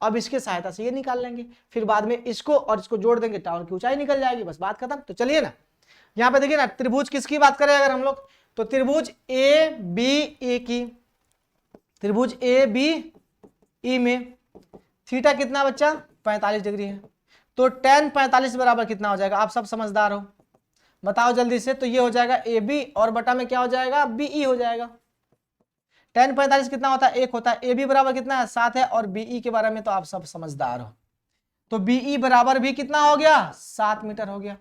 अब इसके सहायता से ये निकाल लेंगे, फिर बाद में इसको और इसको जोड़ देंगे, टावर की ऊंचाई निकल जाएगी, बस बात खत्म। तो चलिए ना, यहाँ पे देखिए ना, त्रिभुज किसकी बात करें अगर हम लोग, तो त्रिभुज ए बी ई की, त्रिभुज ए बी ई में थीटा कितना बच्चा, 45 डिग्री है। तो tan 45 बराबर कितना हो जाएगा, आप सब समझदार हो, बताओ जल्दी से। तो ये हो जाएगा ए बी और बटा में क्या हो जाएगा, बीई हो जाएगा। tan 45 कितना होता है, 1 होता है। ए बी बराबर कितना है, 7 है, और बीई के बारे में तो आप सब समझदार हो। तो बीई बराबर भी कितना हो गया, 7 मीटर हो गया।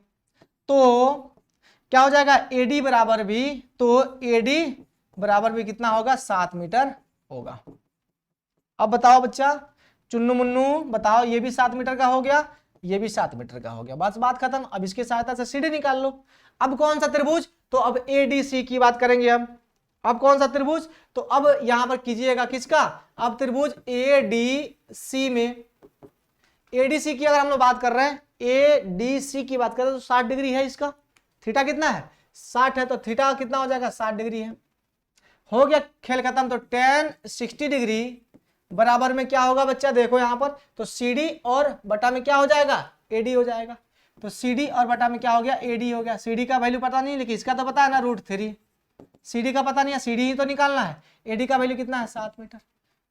तो क्या हो जाएगा, एडी बराबर भी, तो एडी बराबर भी कितना होगा, 7 मीटर होगा। अब बताओ बच्चा, चुन्नू मुन्नू बताओ, ये भी 7 मीटर का हो गया, ये भी 7 मीटर का हो गया, बस बात खत्म। अब इसकी सहायता से सीढ़ी निकाल लो। अब कौन सा त्रिभुज, तो अब एडीसी की बात करेंगे हम। अब कौन सा त्रिभुज, तो अब यहां पर कीजिएगा किसका, अब त्रिभुज एडीसी में, एडीसी की अगर हम लोग बात कर रहे हैं, एडीसी की बात करें तो 60 डिग्री है इसका, थीटा कितना है, 60 है, तो थीटा कितना हो जाएगा, 60 डिग्री है। हो गया खेल खत्म। तो tan 60 डिग्री बराबर में क्या होगा बच्चा, देखो यहां पर, तो CD और बटा में क्या हो जाएगा, AD हो जाएगा। तो CD और बटा में क्या हो गया, AD हो गया। CD का वैल्यू पता नहीं, लेकिन इसका तो पता है ना, √3। CD का पता नहीं है, CD ही तो निकालना है। AD का वैल्यू कितना है, 7 मीटर।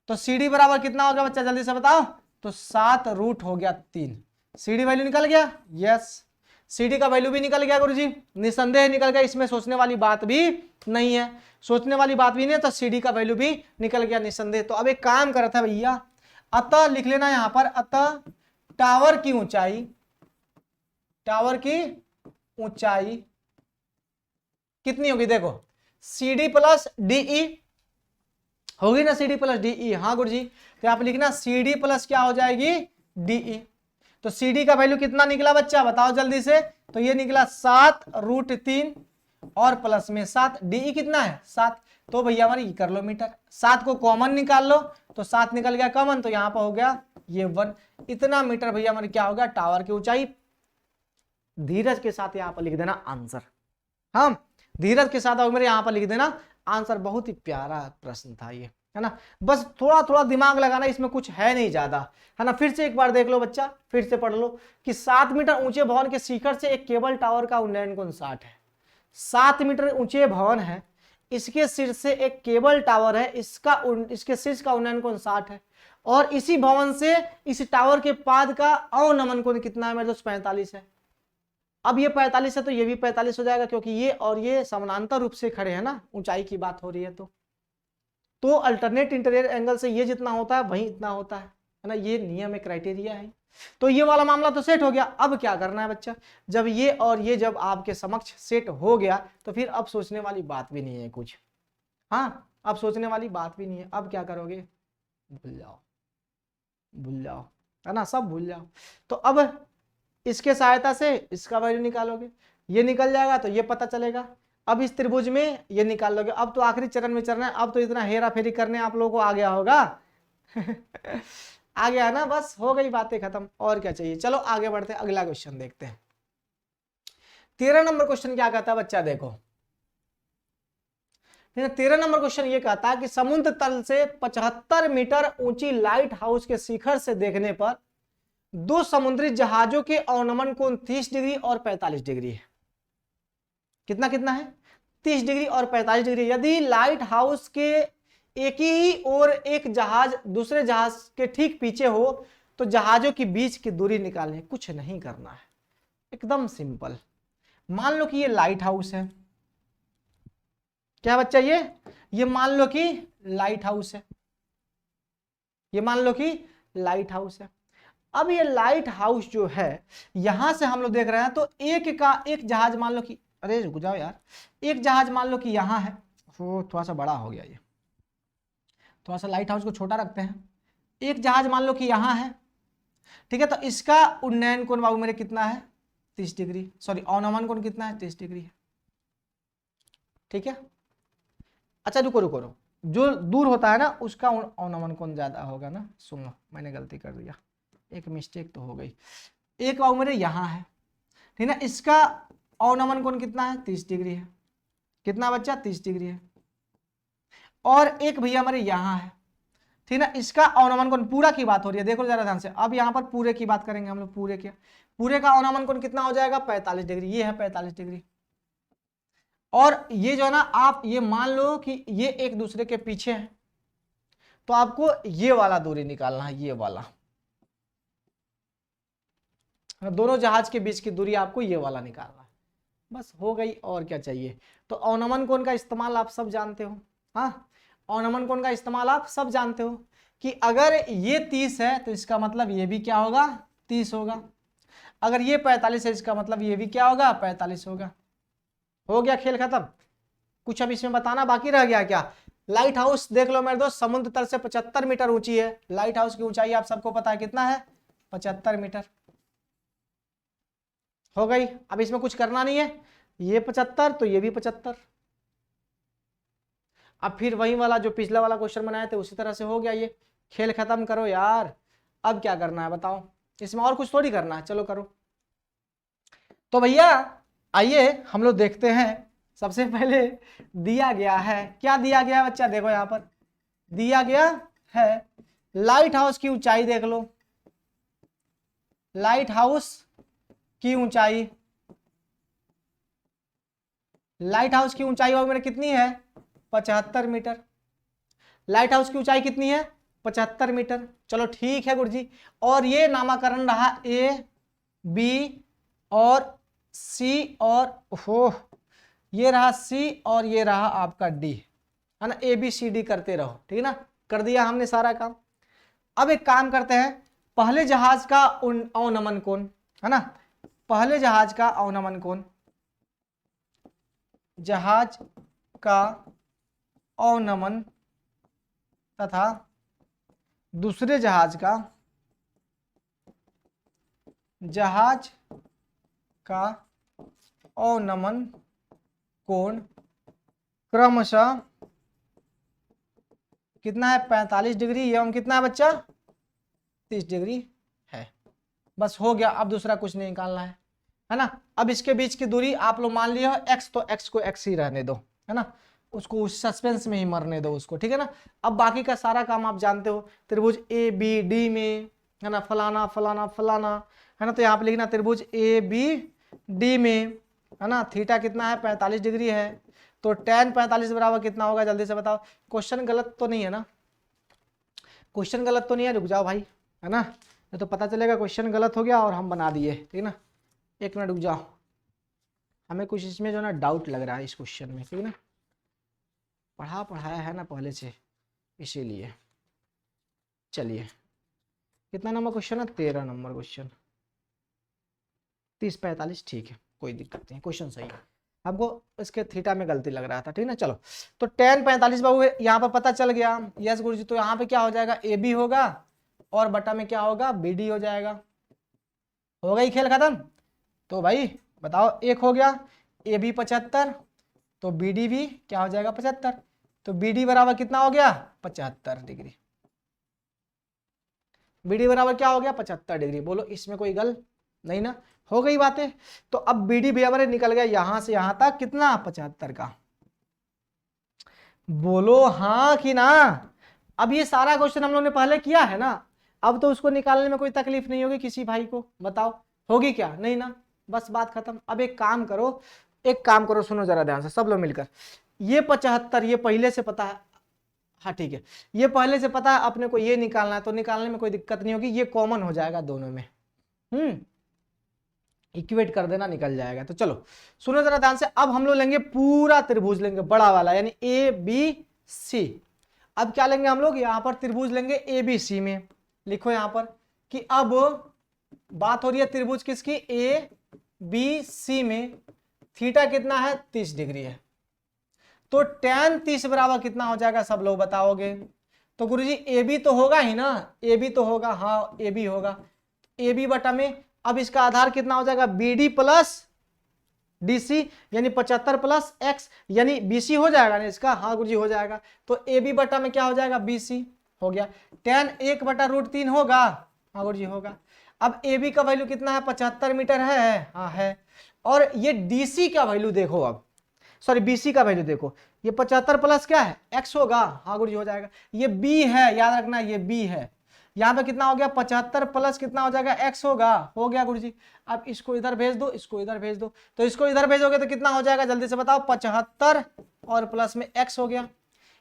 तो CD बराबर कितना हो गया बच्चा, जल्दी से बताओ, तो 7 रूट हो गया 3। CD वैल्यू निकल गया, यस, CD का वैल्यू भी निकल गया गुरुजी, निसंदेह निकल गया, इसमें सोचने वाली बात भी नहीं है, सोचने वाली बात भी नहीं है। तो CD का वैल्यू भी निकल गया निसंदेह। तो अब एक काम करा था भैया, अतः लिख लेना यहां पर, अतः टावर की ऊंचाई, टावर की ऊंचाई कितनी होगी, देखो CD प्लस DE होगी ना, CD प्लस DE, हाँ गुरुजी। तो आप लिखना CD प्लस क्या हो जाएगी, DE। तो CD का वैल्यू कितना निकला बच्चा, बताओ जल्दी से, तो ये निकला 7√3 और प्लस में 7, DE कितना है, 7। तो भैया हमारी कर लो मीटर, 7 को कॉमन निकाल लो, तो 7 निकल गया कॉमन, तो यहां पर हो गया ये 1। इतना मीटर भैया हमारी क्या हो गया, टावर की ऊंचाई। धीरज के साथ यहां पर लिख देना आंसर, हाँ धीरज के साथ मेरे यहां पर लिख देना आंसर। बहुत ही प्यारा प्रश्न था ये, है ना। बस थोड़ा थोड़ा दिमाग लगाना, इसमें कुछ है नहीं ज्यादा, है ना। फिर से एक बार देख लो बच्चा, फिर से पढ़ लो कि 7 मीटर ऊंचे भवन के शिखर से एक केबल टावर का उन्नयन कोण 60 है। 7 मीटर ऊंचे भवन है, इसके शीर्ष से एक केबल टावर है, इसके शीर्ष का उन्नयन कोण 60 है, और इसी भवन से इस टावर के पाद का अवनमन कोण कितना है मेरे दोस्त? 45 है। अब ये 45 है तो ये भी 45 हो जाएगा, क्योंकि ये और ये समानांतर रूप से खड़े हैं ना, ऊंचाई की बात हो रही है। तो अल्टरनेट इंटीरियर एंगल से ये जितना होता है वही इतना होता है ना। ये नियम है, क्राइटेरिया है। तो ये वाला मामला तो सेट हो गया। अब क्या करना है बच्चा, जब ये और ये जब आपके समक्ष सेट हो गया तो फिर अब सोचने वाली बात भी नहीं है कुछ। हाँ, अब सोचने वाली बात भी नहीं है। अब क्या करोगे? भूल जाओ, भूल जाओ, है ना, सब भूल जाओ। तो अब इसके सहायता से इसका वैल्यू निकालोगे, ये निकल जाएगा तो ये पता चलेगा। अब इस त्रिभुज में ये निकाल लोगे। अब तो आखिरी चरण में चलना है। अब तो इतना हेरा फेरी करने आप लोगों को आ गया होगा आ गया ना, बस हो गई बातें खत्म, और क्या चाहिए। चलो आगे बढ़ते हैं, अगला क्वेश्चन देखते हैं। 13 नंबर क्वेश्चन क्या कहता है बच्चा, देखो 13 नंबर क्वेश्चन ये कहता है कि समुद्र तल से 75 मीटर ऊंची लाइट हाउस के शिखर से देखने पर दो समुद्री जहाजों के अवनमन कोण 30 डिग्री और 45 डिग्री है। कितना कितना है? 30 डिग्री और 45 डिग्री। यदि लाइट हाउस के एक ही और एक जहाज दूसरे जहाज के ठीक पीछे हो तो जहाजों के बीच की दूरी निकालनी है। कुछ नहीं करना है, एकदम सिंपल। मान लो कि ये लाइट हाउस है। क्या बच्चा? ये मान लो कि लाइट हाउस है, ये मान लो कि लाइट हाउस है। अब ये लाइट हाउस जो है यहां से हम लोग देख रहे हैं, तो एक जहाज मान लो कि, अरे रुक जाओ यार, एक जहाज मान लो कि यहां है, वो थोड़ा सा बड़ा हो गया, ये थोड़ा सा लाइट हाउस को छोटा रखते हैं। एक जहाज मान लो कि यहां है, ठीक है। तो इसका उन्नयन कोण बाबू मेरे कितना है? 30 डिग्री। सॉरी, अवनमन कोण कितना है? 30 डिग्री है, ठीक है। अच्छा रुको रुको रुको, जो दूर होता है ना उसका अवनमन कोण ज्यादा होगा ना। सुनो, मैंने गलती कर दिया, एक मिस्टेक तो हो गई। एक बाबू मेरे यहां है, ठीक है ना, इसका अवनमन कोण कितना है? 30 डिग्री है। कितना बच्चा? 30 डिग्री है। और एक भैया हमारे यहां है, ठीक ना, इसका अवनमन कोण, पूरा की बात हो रही है, देखो जरा ध्यान से। अब यहां पर पूरे की बात करेंगे हम लोग, पूरे का अवनमन कोण कितना हो जाएगा? 45 डिग्री। ये है 45 डिग्री। और ये जो है ना, आप ये मान लो कि ये एक दूसरे के पीछे है, तो आपको ये वाला दूरी निकालना है, ये वाला, दोनों जहाज के बीच की दूरी आपको ये वाला निकालना है। बस हो गई, और क्या चाहिए। तो अवनमन कोण का इस्तेमाल आप सब जानते हो। हाँ, अवनमन कोण का इस्तेमाल आप सब जानते हो कि अगर ये 30 है तो इसका मतलब ये भी क्या होगा? 30 होगा। अगर ये 45 है इसका मतलब ये भी क्या होगा? 45 होगा। हो गया खेल खत्म। कुछ अब इसमें बताना बाकी रह गया क्या? लाइट हाउस देख लो मेरे दोस्त, समुद्र तल से 75 मीटर ऊंची है। लाइट हाउस की ऊंचाई आप सबको पता है कितना है? 75 मीटर। हो गई। अब इसमें कुछ करना नहीं है, ये 75 तो ये भी 75। अब फिर वही वाला जो पिछला वाला क्वेश्चन बनाए थे उसी तरह से हो गया। ये खेल खत्म करो यार। अब क्या करना है बताओ, इसमें और कुछ थोड़ी करना है, चलो करो। तो भैया आइए हम लोग देखते हैं। सबसे पहले दिया गया है, क्या दिया गया है बच्चा? देखो यहां पर दिया गया है लाइट हाउस की ऊंचाई, देख लो लाइट हाउस की ऊंचाई। लाइट हाउस की ऊंचाई मेरे कितनी है? 75 मीटर। लाइट हाउस की ऊंचाई कितनी है? 75 मीटर। चलो ठीक है गुरुजी। और ये नामकरण रहा ए, बी और सी, और ओहो ये रहा सी, और ये रहा आपका डी, है ना। ए बी सी डी करते रहो, ठीक है ना। कर दिया हमने सारा काम। अब एक काम करते हैं, पहले जहाज का अवनमन कोण, है ना, पहले जहाज का अवनमन कोण, जहाज का अवनमन तथा दूसरे जहाज का अवनमन कोण क्रमशः कितना है? 45 डिग्री एवं कितना है बच्चा? 30 डिग्री है। बस हो गया। अब दूसरा कुछ नहीं निकालना है ना। अब इसके बीच की दूरी आप लोग मान लिया एक्स, तो एक्स को एक्स ही रहने दो, है ना। उसको उस सस्पेंस में ही मरने दो उसको, ठीक है ना। अब बाकी का सारा काम आप जानते हो, त्रिभुज ए बी डी में, है ना, फलाना फलाना फलाना, है ना। तो यहाँ पे लिखना त्रिभुज ए बी डी में, है ना, थीटा कितना है 45 डिग्री है, तो tan 45 बराबर कितना होगा जल्दी से बताओ। क्वेश्चन गलत तो नहीं है ना, क्वेश्चन गलत तो नहीं है, रुक जाओ भाई, है ना, नहीं तो पता चलेगा क्वेश्चन गलत हो गया और हम बना दिए, ठीक ना। एक मिनट रुक जाओ, हमें कुछ इसमें जो है ना डाउट लग रहा है इस क्वेश्चन में, ठीक ना, पढ़ाया है ना पहले से, इसीलिए। चलिए कितना नंबर क्वेश्चन है, 13 नंबर क्वेश्चन, 30-45 ठीक है, कोई दिक्कत नहीं, क्वेश्चन सही है। हमको इसके थीटा में गलती लग रहा था, ठीक ना। चलो तो tan 45 बाबू यहाँ पर पता चल गया, यस गुरुजी। तो यहाँ पे क्या हो जाएगा, ए बी होगा और बटा में क्या होगा, बी डी हो जाएगा, हो गई खेल खत्म। तो भाई बताओ, एक हो गया ए बी 75, तो बी डी भी क्या हो जाएगा 75, तो बी डी बराबर कितना हो गया 75 डिग्री, बी डी बराबर क्या हो गया 75 डिग्री। बोलो इसमें कोई गल नहीं ना, हो गई बातें। तो अब बी डी बराबर निकल गया यहां से यहां तक कितना 75 का, बोलो हाँ कि ना। अब ये सारा क्वेश्चन हम लोग ने पहले किया है ना, अब तो उसको निकालने में कोई तकलीफ नहीं होगी किसी भाई को, बताओ होगी क्या, नहीं ना, बस बात खत्म। अब एक काम करो, एक काम करो, सुनो जरा ध्यान से सब लोग मिलकर, ये 75 ये पहले से पता है, हाँ ठीक है, ये पहले से पता है अपने को, ये निकालना है तो निकालने में कोई दिक्कत नहीं होगी, ये कॉमन हो जाएगा दोनों में, इक्वेट कर देना, निकल जाएगा। तो चलो सुनो जरा ध्यान से, अब हम लोग लेंगे पूरा त्रिभुज लेंगे बड़ा वाला, यानी ए बी सी। अब क्या लेंगे हम लोग, यहां पर त्रिभुज लेंगे ए बी सी में, लिखो यहां पर कि अब बात हो रही है त्रिभुज किसकी, ए बी सी में, थीटा कितना है 30 डिग्री है, तो tan 30 बराबर कितना हो जाएगा, सब लोग बताओगे। तो गुरुजी ए बी तो होगा ही ना, ए बी तो होगा, हाँ ए बी होगा, ए बी बटा में अब इसका आधार कितना हो जाएगा, B D plus D C, यानी 75 प्लस एक्स, यानी बीसी हो जाएगा ना इसका, हाँ गुरुजी हो जाएगा। तो ए बी बटा में क्या हो जाएगा, बीसी हो गया, tan 1/√3 होगा, हाँ गुरुजी होगा। अब ए बी का वैल्यू कितना है 75 मीटर है, हाँ है, और ये डीसी का वैल्यू देखो, अब सॉरी बीसी का वैल्यू देखो, ये 75 प्लस क्या है एक्स होगा, हाँ गुरुजी हो जाएगा। ये बी है, याद रखना ये बी है, यहाँ पे कितना हो गया 75 प्लस कितना हो जाएगा एक्स होगा, हो गया गुरुजी। अब इसको इधर भेज दो, इसको इधर भेज दो, तो इसको इधर भेजोगे तो कितना हो जाएगा जल्दी से बताओ, 75 और प्लस में एक्स हो गया।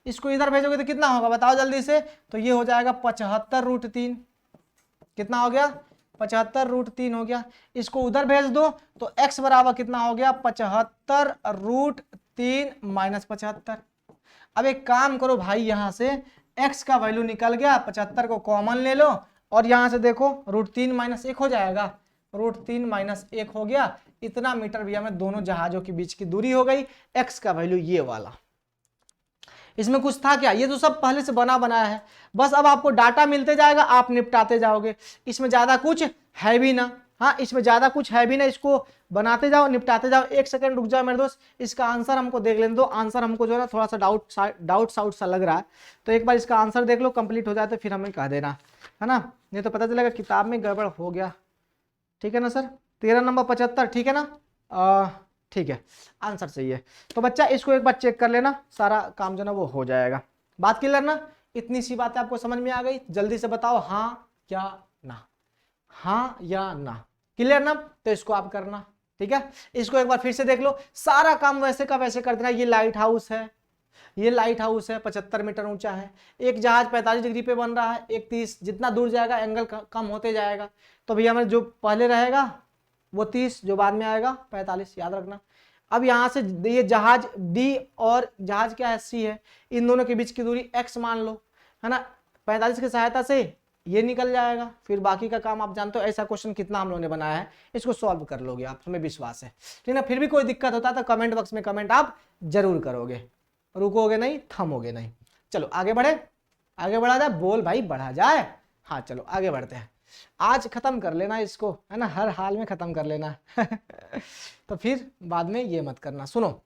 इसको इधर भेजोगे तो कितना होगा बताओ जल्दी से, तो ये हो जाएगा 75√3, कितना हो गया 75√3 हो गया। इसको उधर भेज दो तो x बराबर कितना हो गया 75√3 माइनस 75। अब एक काम करो भाई, यहां से x का वैल्यू निकल गया, 75 को कॉमन ले लो और यहां से देखो √3 माइनस 1 हो जाएगा, √3 माइनस 1 हो गया, इतना मीटर भैया में दोनों जहाजों के बीच की दूरी हो गई, x का वैल्यू ये वाला। इसमें कुछ था क्या, ये तो सब पहले से बना बनाया है, बस अब आपको डाटा मिलते जाएगा, आप निपटाते जाओगे, इसमें ज्यादा कुछ है भी ना, हाँ इसमें ज्यादा कुछ है भी ना, इसको बनाते जाओ निपटाते जाओ। एक सेकंड रुक जाओ मेरे दोस्त, इसका आंसर हमको देख लेने दो, आंसर हमको जो है ना थोड़ा सा डाउट सा लग रहा है, तो एक बार इसका आंसर देख लो, कंप्लीट हो जाए तो फिर हमें कह देना, है ना, नहीं तो पता चलेगा किताब में गड़बड़ हो गया, ठीक है ना सर। 13 नंबर 75, ठीक है ना, ठीक है आंसर सही है। तो बच्चा इसको एक बार चेक कर लेना, सारा काम जो ना वो हो जाएगा। बात क्लियर ना, इतनी सी बातें आपको समझ में आ गई, जल्दी से बताओ हाँ या ना, हाँ या ना, क्लियर ना। तो इसको आप करना, ठीक है। इसको एक बार फिर से देख लो, सारा काम वैसे का वैसे कर देना। ये लाइट हाउस है, ये लाइट हाउस है 75 मीटर ऊंचा है, एक जहाज 45 डिग्री पे बन रहा है, एक 30, जितना दूर जाएगा एंगल कम होते जाएगा, तो भैया हमें जो पहले रहेगा वो 30, जो बाद में आएगा 45, याद रखना। अब यहां से ये जहाज डी और जहाज क्या है सी है, इन दोनों के बीच की दूरी x मान लो, है ना, 45 की सहायता से ये निकल जाएगा, फिर बाकी का काम आप जानते हो। ऐसा क्वेश्चन कितना हम लोगों ने बनाया है, इसको सॉल्व कर लोगे आप, हमें विश्वास है, ठीक है। फिर भी कोई दिक्कत होता है तो कमेंट बॉक्स में कमेंट आप जरूर करोगे, रुकोगे नहीं, थमोगे नहीं। चलो आगे बढ़े, आगे बढ़ा जाए, बोल भाई बढ़ा जाए, हाँ चलो आगे बढ़ते हैं। आज खत्म कर लेना इसको, है ना, हर हाल में खत्म कर लेना तो फिर बाद में ये मत करना। सुनो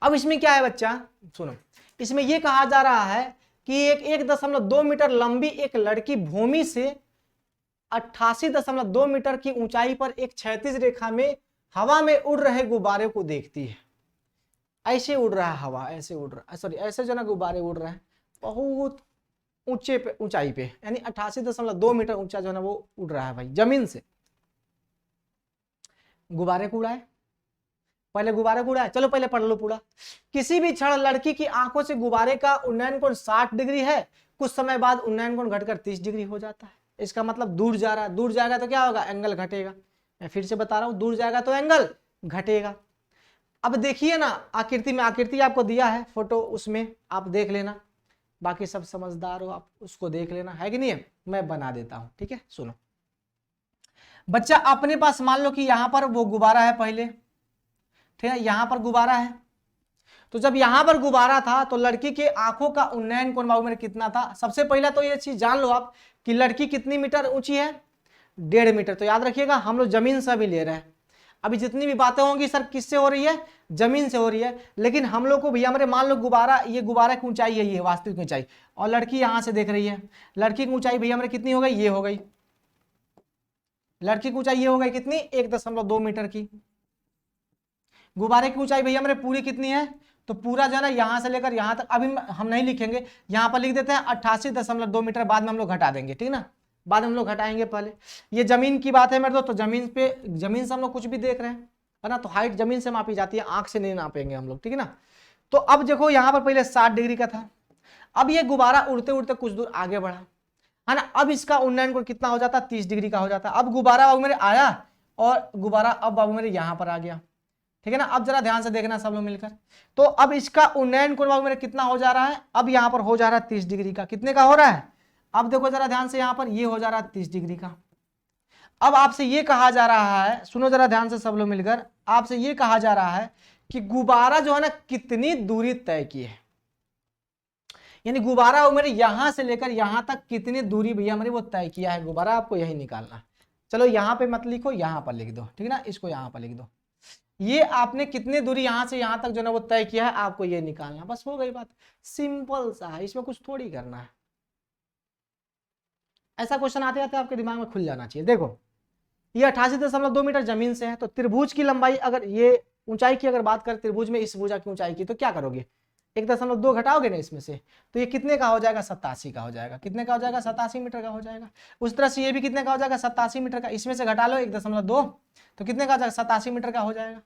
अब इसमें क्या है बच्चा, सुनो इसमें ये कहा जा रहा है कि एक 1.2 मीटर लंबी एक लड़की भूमि से 88.2 मीटर की ऊंचाई पर एक क्षैतिज रेखा में हवा में उड़ रहे गुब्बारे को देखती है। ऐसे उड़ रहा है हवा, ऐसे उड़ रहा है, सॉरी ऐसे जो ना गुब्बारे उड़ रहे हैं बहुत ऊंचे पे, ऊंचाई पे, यानी 88.2 मीटर ऊंचा जो है ना वो उड़ रहा है भाई जमीन से। गुब्बारे को उड़ाए, पहले गुब्बारे को उड़ाए, चलो पहले पढ़ लो पूरा। किसी भी क्षण लड़की की आंखों से गुब्बारे का उन्नयन कोण 60 डिग्री है, कुछ समय बाद उन्नयन कोण घटकर 30 डिग्री हो जाता है। इसका मतलब दूर जा रहा है, दूर जाएगा तो क्या होगा, एंगल घटेगा। मैं फिर से बता रहा हूं, दूर जाएगा तो एंगल घटेगा। अब देखिए ना आकृति में, आकृति आपको दिया है फोटो, उसमें आप देख लेना, बाकी सब समझदार हो आप, उसको देख लेना, है कि नहीं है। मैं बना देता हूं, ठीक है। सुनो बच्चा, अपने पास मान लो कि यहां पर वो गुब्बारा है पहले, ठीक है, यहां पर गुब्बारा है। तो जब यहां पर गुब्बारा था तो लड़की के आंखों का उन्नयन कोण बाबू मेरे कितना था। सबसे पहला तो ये चीज जान लो आप कि लड़की कितनी मीटर ऊंची है, 1.5 मीटर। तो याद रखिएगा हम लोग जमीन से भी ले रहे हैं। अभी जितनी भी बातें होंगी सर किससे हो रही है, जमीन से हो रही है। लेकिन हम लोग को भैया मेरे मान लो गुब्बारा, ये गुब्बारा की ऊंचाई है, ये वास्तविक ऊंचाई, और लड़की यहां से देख रही है। लड़की की ऊंचाई भैया मेरे कितनी हो गई, ये हो गई। लड़की की ऊंचाई ये हो गई कितनी, 1.2 मीटर की। गुब्बारे की ऊंचाई भैया मेरे पूरी कितनी है, तो पूरा जो है ना यहां से लेकर यहां तक, अभी हम नहीं लिखेंगे, यहां पर लिख देते हैं 88.2 मीटर, बाद में हम लोग घटा देंगे, ठीक ना, बाद में हम लोग घटाएंगे। पहले ये जमीन की बात है मेरे दोस्त, तो जमीन पे, जमीन से हम लोग कुछ भी देख रहे हैं, है ना, तो हाइट जमीन से मापी जाती है, आंख से नहीं नापेंगे हम लोग, ठीक है ना। तो अब देखो यहाँ पर पहले 60 डिग्री का था, अब ये गुब्बारा उड़ते उड़ते कुछ दूर आगे बढ़ा, है ना, अब इसका उन्नयन कोण कितना हो जाता, 30 डिग्री का हो जाता। अब गुब्बारा बाबू मेरे आया, और गुब्बारा अब बाबू मेरे यहाँ पर आ गया, ठीक है ना। अब जरा ध्यान से देखना सब लोग मिलकर, तो अब इसका उन्नयन कोण बाबू मेरे कितना हो जा रहा है, अब यहाँ पर हो जा रहा है 30 डिग्री का। कितने का हो रहा है, अब देखो जरा ध्यान से, यहाँ पर ये हो जा रहा है 30 डिग्री का। अब आपसे ये कहा जा रहा है, सुनो जरा ध्यान से सब लोग मिलकर, आपसे ये कहा जा रहा है कि गुब्बारा जो है ना कितनी दूरी तय की है, यानी गुब्बारा मेरे यहां से लेकर यहां तक कितनी दूरी भैया मेरे वो तय किया है, गुब्बारा आपको यही निकालना है। चलो यहाँ पे मत लिखो, यहाँ पर लिख दो, ठीक है ना, इसको यहाँ पर लिख दो। ये आपने कितनी दूरी यहां से यहां तक जो ना वो तय किया है, आपको ये निकालना, बस हो गई बात। सिंपल सा है, इसमें कुछ थोड़ी करना है। ऐसा क्वेश्चन आते आते आपके दिमाग में खुल जाना चाहिए। देखो ये 88.2 मीटर जमीन से है, तो त्रिभुज की लंबाई, अगर ये ऊंचाई की अगर बात करें त्रिभुज में, इस भुजा की ऊंचाई की, तो क्या करोगे, 1.2 घटाओगे ना इसमें से, तो ये कितने का हो जाएगा, 87 का हो जाएगा। कितने का हो जाएगा, 87 मीटर का हो जाएगा। उस तरह से ये भी कितने का हो जाएगा, 87 मीटर का। इसमें से घटा लो 1.2, तो कितने का हो जाएगा, 87 मीटर का हो जाएगा।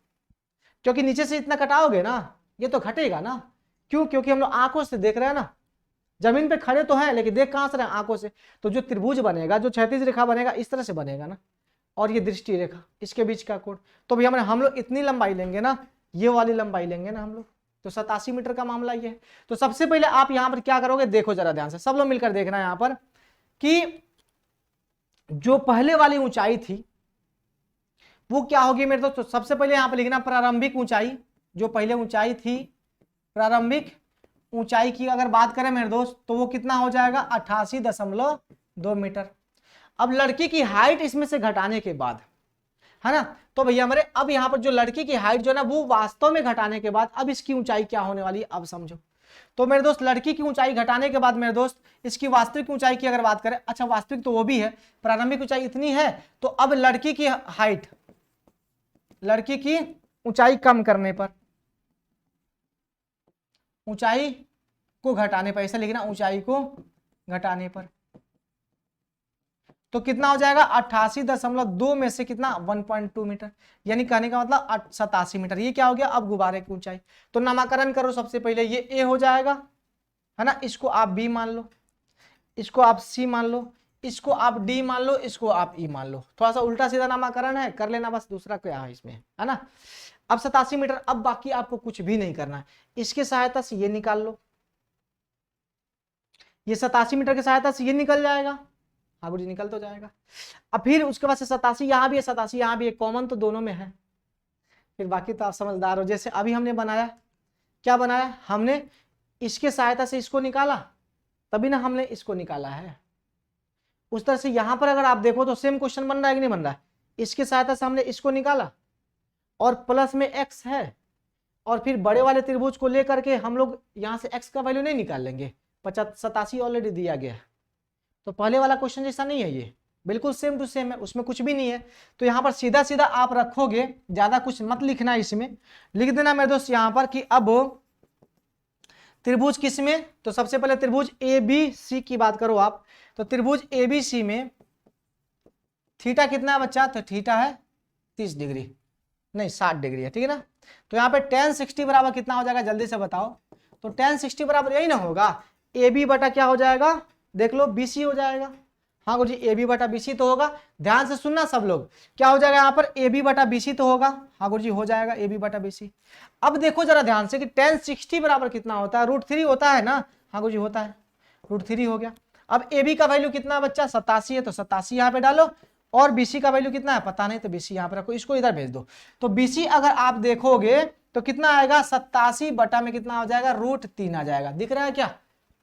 क्योंकि नीचे से इतना घटाओगे ना, ये तो घटेगा ना, क्यों, क्योंकि हम लोग आंखों से देख रहे हैं ना, जमीन पे खड़े तो हैं लेकिन देख कहां से रहे हैं, आंखों से। तो जो त्रिभुज बनेगा, जो क्षैतिज रेखा बनेगा, इस तरह से बनेगा ना, और ये दृष्टि रेखा, इसके बीच का कोण, तो भैया हम लोग इतनी लंबाई लेंगे ना, ये वाली लंबाई लेंगे ना हम लोग, तो 87 मीटर का मामला ये है। तो सबसे पहले आप यहां पर क्या करोगे, देखो जरा ध्यान से सब लोग मिलकर देखना यहां पर कि जो पहले वाली ऊंचाई थी वो क्या होगी मेरे दोस्तों। सबसे पहले यहां पर लिखना प्रारंभिक ऊंचाई, जो पहले ऊंचाई थी, प्रारंभिक ऊंचाई की अगर बात करें मेरे दोस्त, तो वो कितना हो जाएगा, 88.2 मीटर। अब लड़की की हाइट इसमें से घटाने के बाद, है ना, तो भैया हमारे अब यहाँ पर जो लड़की की हाइट जो है ना वो वास्तव में घटाने के बाद अब इसकी ऊंचाई क्या होने वाली है, अब समझो। तो मेरे दोस्त लड़की की ऊंचाई घटाने के बाद मेरे दोस्त इसकी वास्तविक ऊंचाई की अगर बात करें, अच्छा वास्तविक तो वो भी है, प्रारंभिक ऊंचाई इतनी है, तो अब लड़की की हाइट, लड़की की ऊंचाई कम करने पर, ऊंचाई को घटाने पर, ऐसा लिखना, ऊंचाई को घटाने पर, तो कितना हो जाएगा, 88.2 में से कितना, 1.2 मीटर, यानी कहने का मतलब 87 मीटर। ये क्या हो गया, अब गुब्बारे की ऊंचाई। तो नामकरण करो सबसे पहले, ये ए हो जाएगा, है ना, इसको आप बी मान लो, इसको आप सी मान लो, इसको आप डी मान लो, इसको आप ई मान लो। थोड़ा सा उल्टा सीधा नामकरण है, कर लेना बस, दूसरा क्या है इसमें, है ना। अब 87 मीटर, अब बाकी आपको कुछ भी नहीं करना है, इसकी सहायता से ये निकाल लो, ये 87 मीटर की सहायता से ये निकल जाएगा, हाँ गुरु जी निकल तो जाएगा। अब फिर उसके बाद से 87 यहाँ भी है, 87 यहाँ भी है, कॉमन तो दोनों में है। फिर बाकी तो आप समझदार हो, जैसे अभी हमने बनाया, क्या बनाया हमने, इसके सहायता से इसको निकाला, तभी ना हमने इसको निकाला है। उस तरह से यहां पर अगर आप देखो तो सेम क्वेश्चन बन रहा है कि नहीं बन रहा है, इसके सहायता से हमने इसको निकाला और प्लस में x है, और फिर बड़े वाले त्रिभुज को लेकर के हम लोग यहां से x का वैल्यू नहीं निकाल लेंगे, 87 ऑलरेडी दिया गया है। तो पहले वाला क्वेश्चन जैसा नहीं है ये, बिल्कुल सेम टू सेम है, उसमें कुछ भी नहीं है। तो यहाँ पर सीधा सीधा आप रखोगे, ज्यादा कुछ मत लिखना इसमें, लिख देना मेरे दोस्त यहाँ पर कि अब त्रिभुज किस में, तो सबसे पहले त्रिभुज ए बी सी की बात करो आप, तो त्रिभुज ए बी सी में थीटा कितना है बच्चा, तो थीटा है 30 डिग्री, नहीं 60 डिग्री है, ठीक है ना। तो यहाँ पे tan 60 बराबर कितना हो जाएगा, जल्दी से बताओ। तो tan 60 बराबर यही ना होगा, ए बी बटा क्या हो जाएगा, देख लो बी सी हो जाएगा। हाँ गुरु जी, ए बी बटा बी सी तो होगा, ध्यान से सुनना सब लोग, क्या हो जाएगा यहाँ पर, ए बी बटा बी सी तो होगा। हाँ गुरु जी हो जाएगा ए बी बटा बी सी। अब देखो जरा ध्यान से कि tan 60 बराबर कितना होता है, √3 होता है ना। हाँ गुरु जी होता है, √3 हो गया। अब ए बी का वैल्यू कितना है बच्चा, 87 है, तो 87 यहाँ पे डालो, और बीसी का वैल्यू कितना है पता नहीं, तो बीसी यहाँ पे रखो, इसको इधर भेज दो। तो बीसी अगर आप देखोगे तो कितना आएगा, 87 बटा में कितना हो जाएगा, √3 आ जाएगा, दिख रहा है क्या,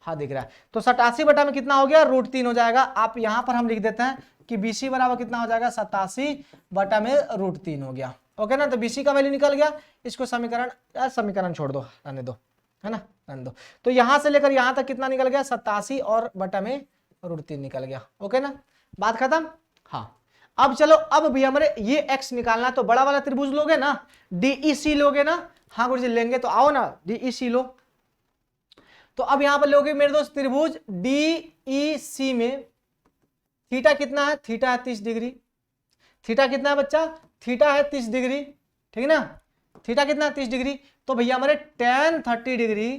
हाँ दिख रहा है। तो 87 बटा में कितना हो गया, √3 हो जाएगा। आप यहाँ पर हम लिख देते हैं कि बीसी बराबर कितना हो जाएगा, 87 बटा में √3 हो गया। ओके ना, तो बीसी का वैल्यू निकल गया। इसको समीकरण छोड़ दो, रहने दो, है ना, रहने दो। तो यहां से लेकर यहां तक कितना निकल गया, 87 और बटा में √3 निकल गया। ओके ना, बात खत्म। हाँ अब चलो, अब भी हमारे ये x निकालना, तो बड़ा वाला त्रिभुज लोगे ना, DEC लोगे ना। हाँ गुरु जी लेंगे, तो आओ ना DEC लो। तो अब यहां पर लोगे मेरे दोस्त त्रिभुज DEC में थीटा कितना है, थीटा है 30 डिग्री। थीटा कितना है बच्चा, थीटा है 30 डिग्री, ठीक है ना। थीटा कितना है 30 डिग्री, तो भैया हमारे tan 30 डिग्री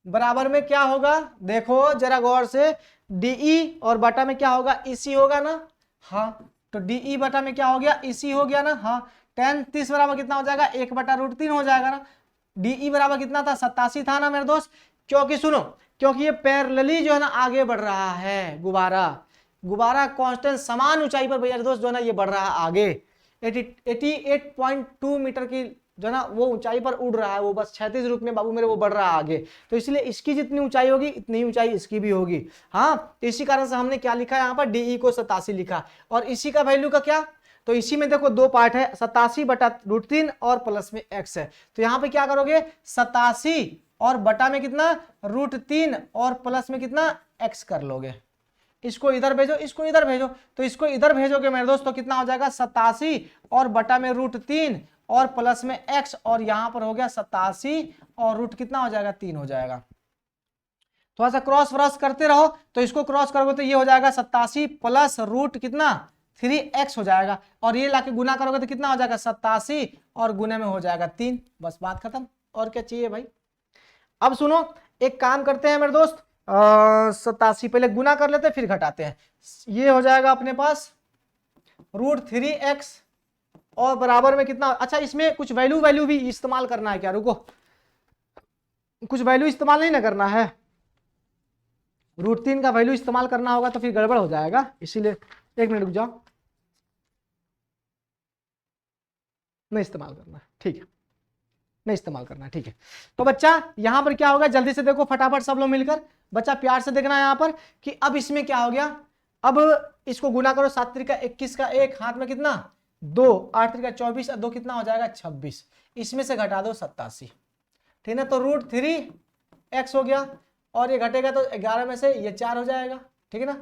बराबर में क्या होगा, देखो जरा गौर से, DE और बटा में क्या होगा, EC होगा ना। हाँ तो DE बटा में क्या हो गया, EC हो गया ना। हाँ tan 30 बराबर कितना हो जाएगा, 1 बटा √3 हो जाएगा ना। DE बराबर कितना था, 87 था ना मेरे दोस्त। क्योंकि सुनो, क्योंकि ये पैरेलली जो है ना आगे बढ़ रहा है, गुब्बारा कांस्टेंट समान ऊंचाई पर भैया दोस्त जो है ना ये बढ़ रहा है आगे, 88.2 मीटर की जो ना वो ऊंचाई पर उड़ रहा है, वो बस क्षैतिज रूप में बाबू मेरे वो बढ़ रहा है आगे। तो इसलिए इसकी जितनी ऊंचाई होगी इतनी ऊंचाई इसकी भी होगी। हाँ तो इसी कारण से हमने क्या लिखा है यहाँ पर, DE को 87 लिखा। और इसी का वैल्यू का क्या, तो इसी में देखो दो पार्ट है, 87 बटा √3 और प्लस में x है। तो यहाँ पे क्या करोगे, 87 और बटा में कितना √3 और प्लस में कितना x कर लोगे। इसको इधर भेजो, इसको इधर भेजो, तो इसको इधर भेजोगे मेरे दोस्त तो कितना हो जाएगा, 87 और बटा में √3 और प्लस में x, और यहां पर हो गया 87 और रूट कितना हो जाएगा, 3 हो जाएगा। थोड़ा सा क्रॉस व्रॉस करते रहो, तो इसको क्रॉस करोगे तो ये हो जाएगा 87 प्लस रूट कितना 3x हो जाएगा, और ये लाके गुना करोगे तो कितना हो जाएगा 87 और गुने में हो जाएगा 3। बस बात खत्म, और क्या चाहिए भाई। अब सुनो एक काम करते हैं मेरे दोस्त, 87 पहले गुना कर लेते हैं फिर घटाते हैं। ये हो जाएगा अपने पास √3x और बराबर में कितना, अच्छा इसमें कुछ वैल्यू भी इस्तेमाल करना है क्या, रुको कुछ वैल्यू इस्तेमाल नहीं ना करना है, √3 का वैल्यू इस्तेमाल करना होगा तो फिर गड़बड़ हो जाएगा, इसीलिए एक मिनट रुक जाओ, नहीं इस्तेमाल करना, ठीक है नहीं इस्तेमाल करना, ठीक है। तो बच्चा यहां पर क्या होगा, जल्दी से देखो फटाफट सब लोग मिलकर, बच्चा प्यार से देखना है यहां पर कि अब इसमें क्या हो गया, अब इसको गुना करो, 7 त्रिका 21 का 1 हाथ में कितना 2, 8 त्रिका 24 2 कितना हो जाएगा 26, इसमें से घटा दो 87, ठीक है। तो √3x हो गया, और ये घटेगा तो 11 में से ये 4 हो जाएगा, ठीक है ना,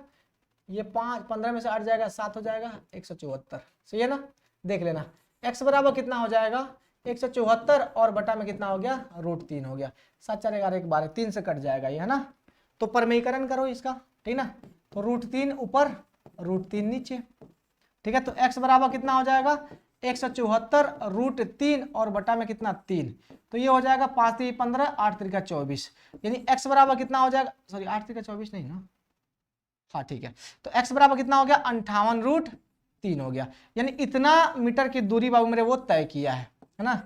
ये 5 15 में से 8 जाएगा 7 हो जाएगा 174, सही है ना। देख लेना x बराबर कितना हो जाएगा 174 और बटा में कितना हो गया √3 हो गया, 7 4 11 1 12 3 से कट जाएगा ये, है ना। तो परमीकरण करो इसका, ठीक ना, तो √3 ऊपर √3 नीचे, ठीक है। तो x बराबर कितना हो जाएगा 174 √3 और बटा में कितना 3, तो ये हो जाएगा 5 3 15 8 3 24, यानी x बराबर कितना हो जाएगा, सॉरी 8 3 24 नहीं ना, हाँ ठीक है। तो x बराबर कितना हो गया 58√3 हो गया, यानी इतना मीटर की दूरी बाबू मेरे वो तय किया है ना,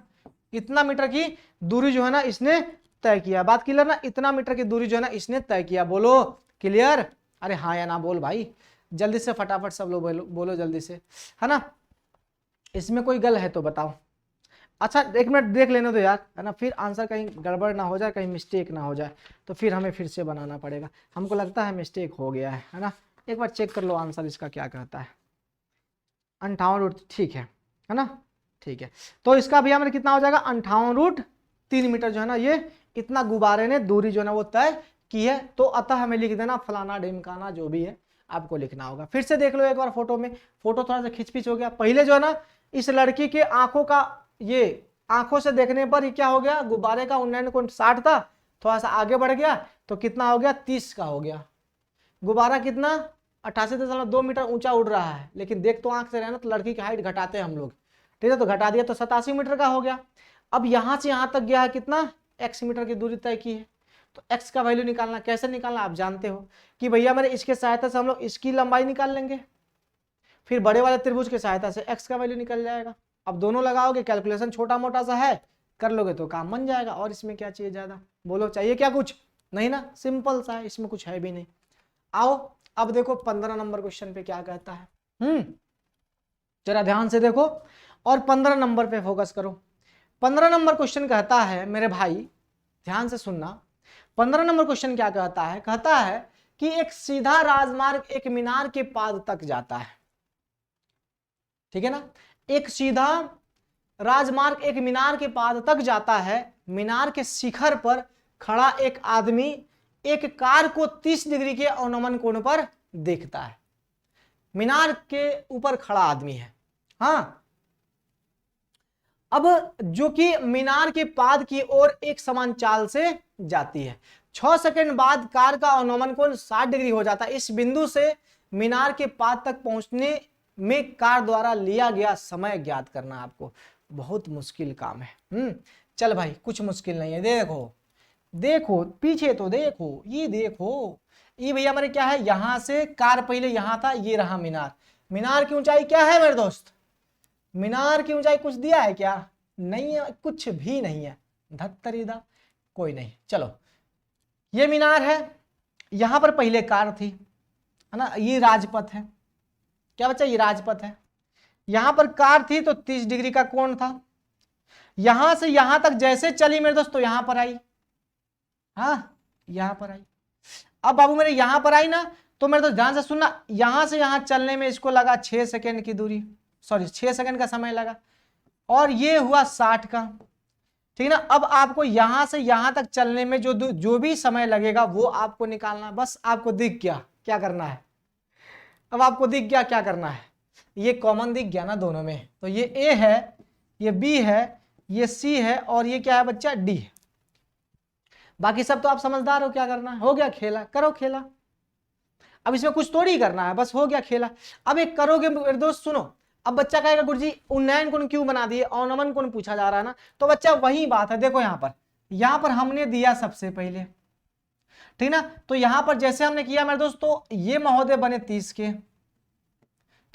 इतना मीटर की दूरी जो है ना इसने तय किया। बात क्लियर ना, इतना मीटर की दूरी जो है ना इसने तय किया, बोलो क्लियर, अरे हाँ या ना बोल भाई, जल्दी से फटाफट सब लोग बोलो जल्दी से, है ना। इसमें कोई गल है तो बताओ, अच्छा 1 मिनट देख लेने दो यार, है ना, फिर आंसर कहीं गड़बड़ ना हो जाए, कहीं मिस्टेक ना हो जाए, तो फिर हमें फिर से बनाना पड़ेगा। हमको लगता है मिस्टेक हो गया है ना, एक बार चेक कर लो आंसर इसका क्या कहता है, 58 ठीक है ना, ठीक है। तो इसका भी हमारे कितना हो जाएगा 58√3 मीटर जो है ना, ये इतना गुब्बारे ने दूरी जो है ना वो तय की है। तो अतः हमें लिख देना फलाना ढिमकाना जो भी है, आपको लिखना होगा। फिर से देख लो एक बार फोटो में, फोटो थोड़ा सा खिंच हो गया। पहले जो है ना इस लड़की के आंखों का, ये आंखों से देखने पर ये क्या हो गया, गुब्बारे का उन्नयन कोण 60 था, थोड़ा सा आगे बढ़ गया तो कितना हो गया, 30 का हो गया। गुब्बारा कितना 88.2 मीटर ऊंचा उड़ रहा है, लेकिन देख तो आंख से रहना, तो लड़की की हाइट घटाते हैं हम लोग, ठीक है, तो घटा दिया तो 87 मीटर का हो गया। अब यहां से यहां तक गया है कितना, x मीटर की दूरी तय की है, तो x का वैल्यू निकालना, कैसे निकालना आप जानते हो कि भैया मेरे इसके सहायता से हम लोग इसकी लंबाई निकाल लेंगे, फिर बड़े वाले त्रिभुज की सहायता से x का वैल्यू निकल जाएगा। अब दोनों लगाओगे, कैलकुलेशन छोटा मोटा सा है, कर लोगे तो काम बन जाएगा। और इसमें क्या चाहिए ज्यादा, बोलो चाहिए क्या कुछ, नहीं ना, सिंपल सा है, इसमें कुछ है भी नहीं। आओ अब देखो 15 नंबर क्वेश्चन पे क्या कहता है, जरा ध्यान से देखो और 15 नंबर पे फोकस करो। 15 नंबर क्वेश्चन कहता है मेरे भाई, ध्यान से सुनना, 15 नंबर क्वेश्चन क्या कहता है, कहता है कि एक सीधा राजमार्ग एक मीनार के पाद तक जाता है, ठीक है ना, एक सीधा राजमार्ग एक मीनार के पाद तक जाता है। मीनार के शिखर पर खड़ा एक आदमी एक कार को 30 डिग्री के अवनमन कोण पर देखता है। मीनार के ऊपर खड़ा आदमी है, हाँ, अब जो कि मीनार के पाद की ओर एक समान चाल से जाती है। 6 सेकंड बाद कार का अवनमन कोण 60 डिग्री हो जाता है। इस बिंदु से मीनार के पाद तक पहुंचने में कार द्वारा लिया गया समय ज्ञात करना आपको। बहुत मुश्किल काम है। चल भाई कुछ मुश्किल नहीं है, देखो देखो पीछे तो देखो, ये देखो, ये भैया मेरे क्या है, यहां से कार पहले यहां था, ये रहा मीनार। मीनार की ऊंचाई क्या है मेरे दोस्त, मीनार की ऊंचाई कुछ दिया है क्या, नहीं है, कुछ भी नहीं है, धत्तरीदा कोई नहीं। चलो ये मीनार है, यहां पर पहले कार थी, है ना, ये राजपथ है, क्या बच्चा, ये राजपथ है, यहां पर कार थी तो 30 डिग्री का कोण था। यहां से यहां तक जैसे चली मेरे दोस्त तो यहां पर आई, हाँ यहां पर आई। अब बाबू मेरे यहां पर आई ना, तो मेरे दोस्त ध्यान से सुनना, यहां से यहां चलने में इसको लगा 6 सेकंड की दूरी, सॉरी 6 सेकंड का समय लगा, और ये हुआ 60 का, ठीक है ना। अब आपको यहां से यहां तक चलने में जो भी समय लगेगा वो आपको निकालना है। बस आपको दिख गया क्या करना है, अब आपको दिख गया क्या करना है, ये कॉमन दिख गया ना दोनों में, तो ये ए है, ये बी है, ये सी है, और ये क्या है बच्चा, डी है। बाकी सब तो आप समझदार हो, क्या करना है, हो गया खेला, करो खेला। अब इसमें कुछ थोड़ी करना है, बस हो गया खेला। अब एक करोगे मेरे दोस्त, सुनो, अब बच्चा कहेगा गुरुजी उन्नयन कोण क्यों बना दिए, अवनमन कोण पूछा जा रहा है ना, तो बच्चा वही बात है, देखो यहां पर हमने दिया सबसे पहले, ठीक ना, तो यहां पर जैसे हमने किया मेरे दोस्त, तो ये महोदय बने 30 के,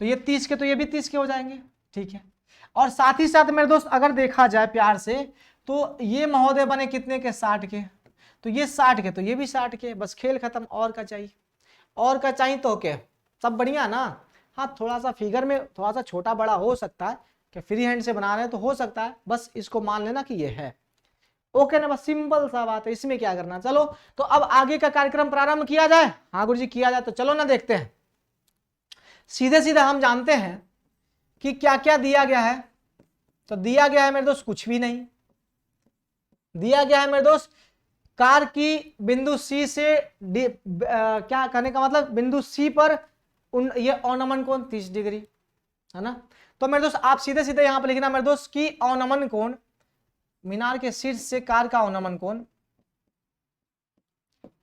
तो ये 30 के, तो ये भी 30 के हो जाएंगे, ठीक है। और साथ ही साथ मेरे दोस्त अगर देखा जाए प्यार से, तो ये महोदय बने कितने के, 60 के, तो ये 60 के, तो ये भी 60 के, बस खेल खत्म। और का चाहिए, और का चाहिए तो क्या, सब बढ़िया ना, हाँ थोड़ा सा फिगर में थोड़ा सा छोटा बड़ा हो सकता है, कि फ्री हैंड से बना रहे हैं तो हो सकता है, बस इसको मान लेना कि ये है, ओके ना, बस सिंपल सा बात है, इसमें क्या करना। चलो तो अब आगे का कार्यक्रम प्रारंभ किया जाए, हाँ गुरुजी किया जाए, तो चलो ना देखते हैं। सीधे सीधे हम जानते हैं कि क्या क्या दिया गया है, तो दिया गया है मेरे दोस्त कुछ भी नहीं, दिया गया है मेरे दोस्त कार की बिंदु सी से डी, क्या कहने का मतलब, बिंदु सी पर ये अवनमन कोण 30 डिग्री है ना। तो मेरे दोस्त आप सीधे सीधे यहां पर लिखना मेरे दोस्त कि अवनमन कोण, मीनार के शीर्ष से कार का अवनमन कोण,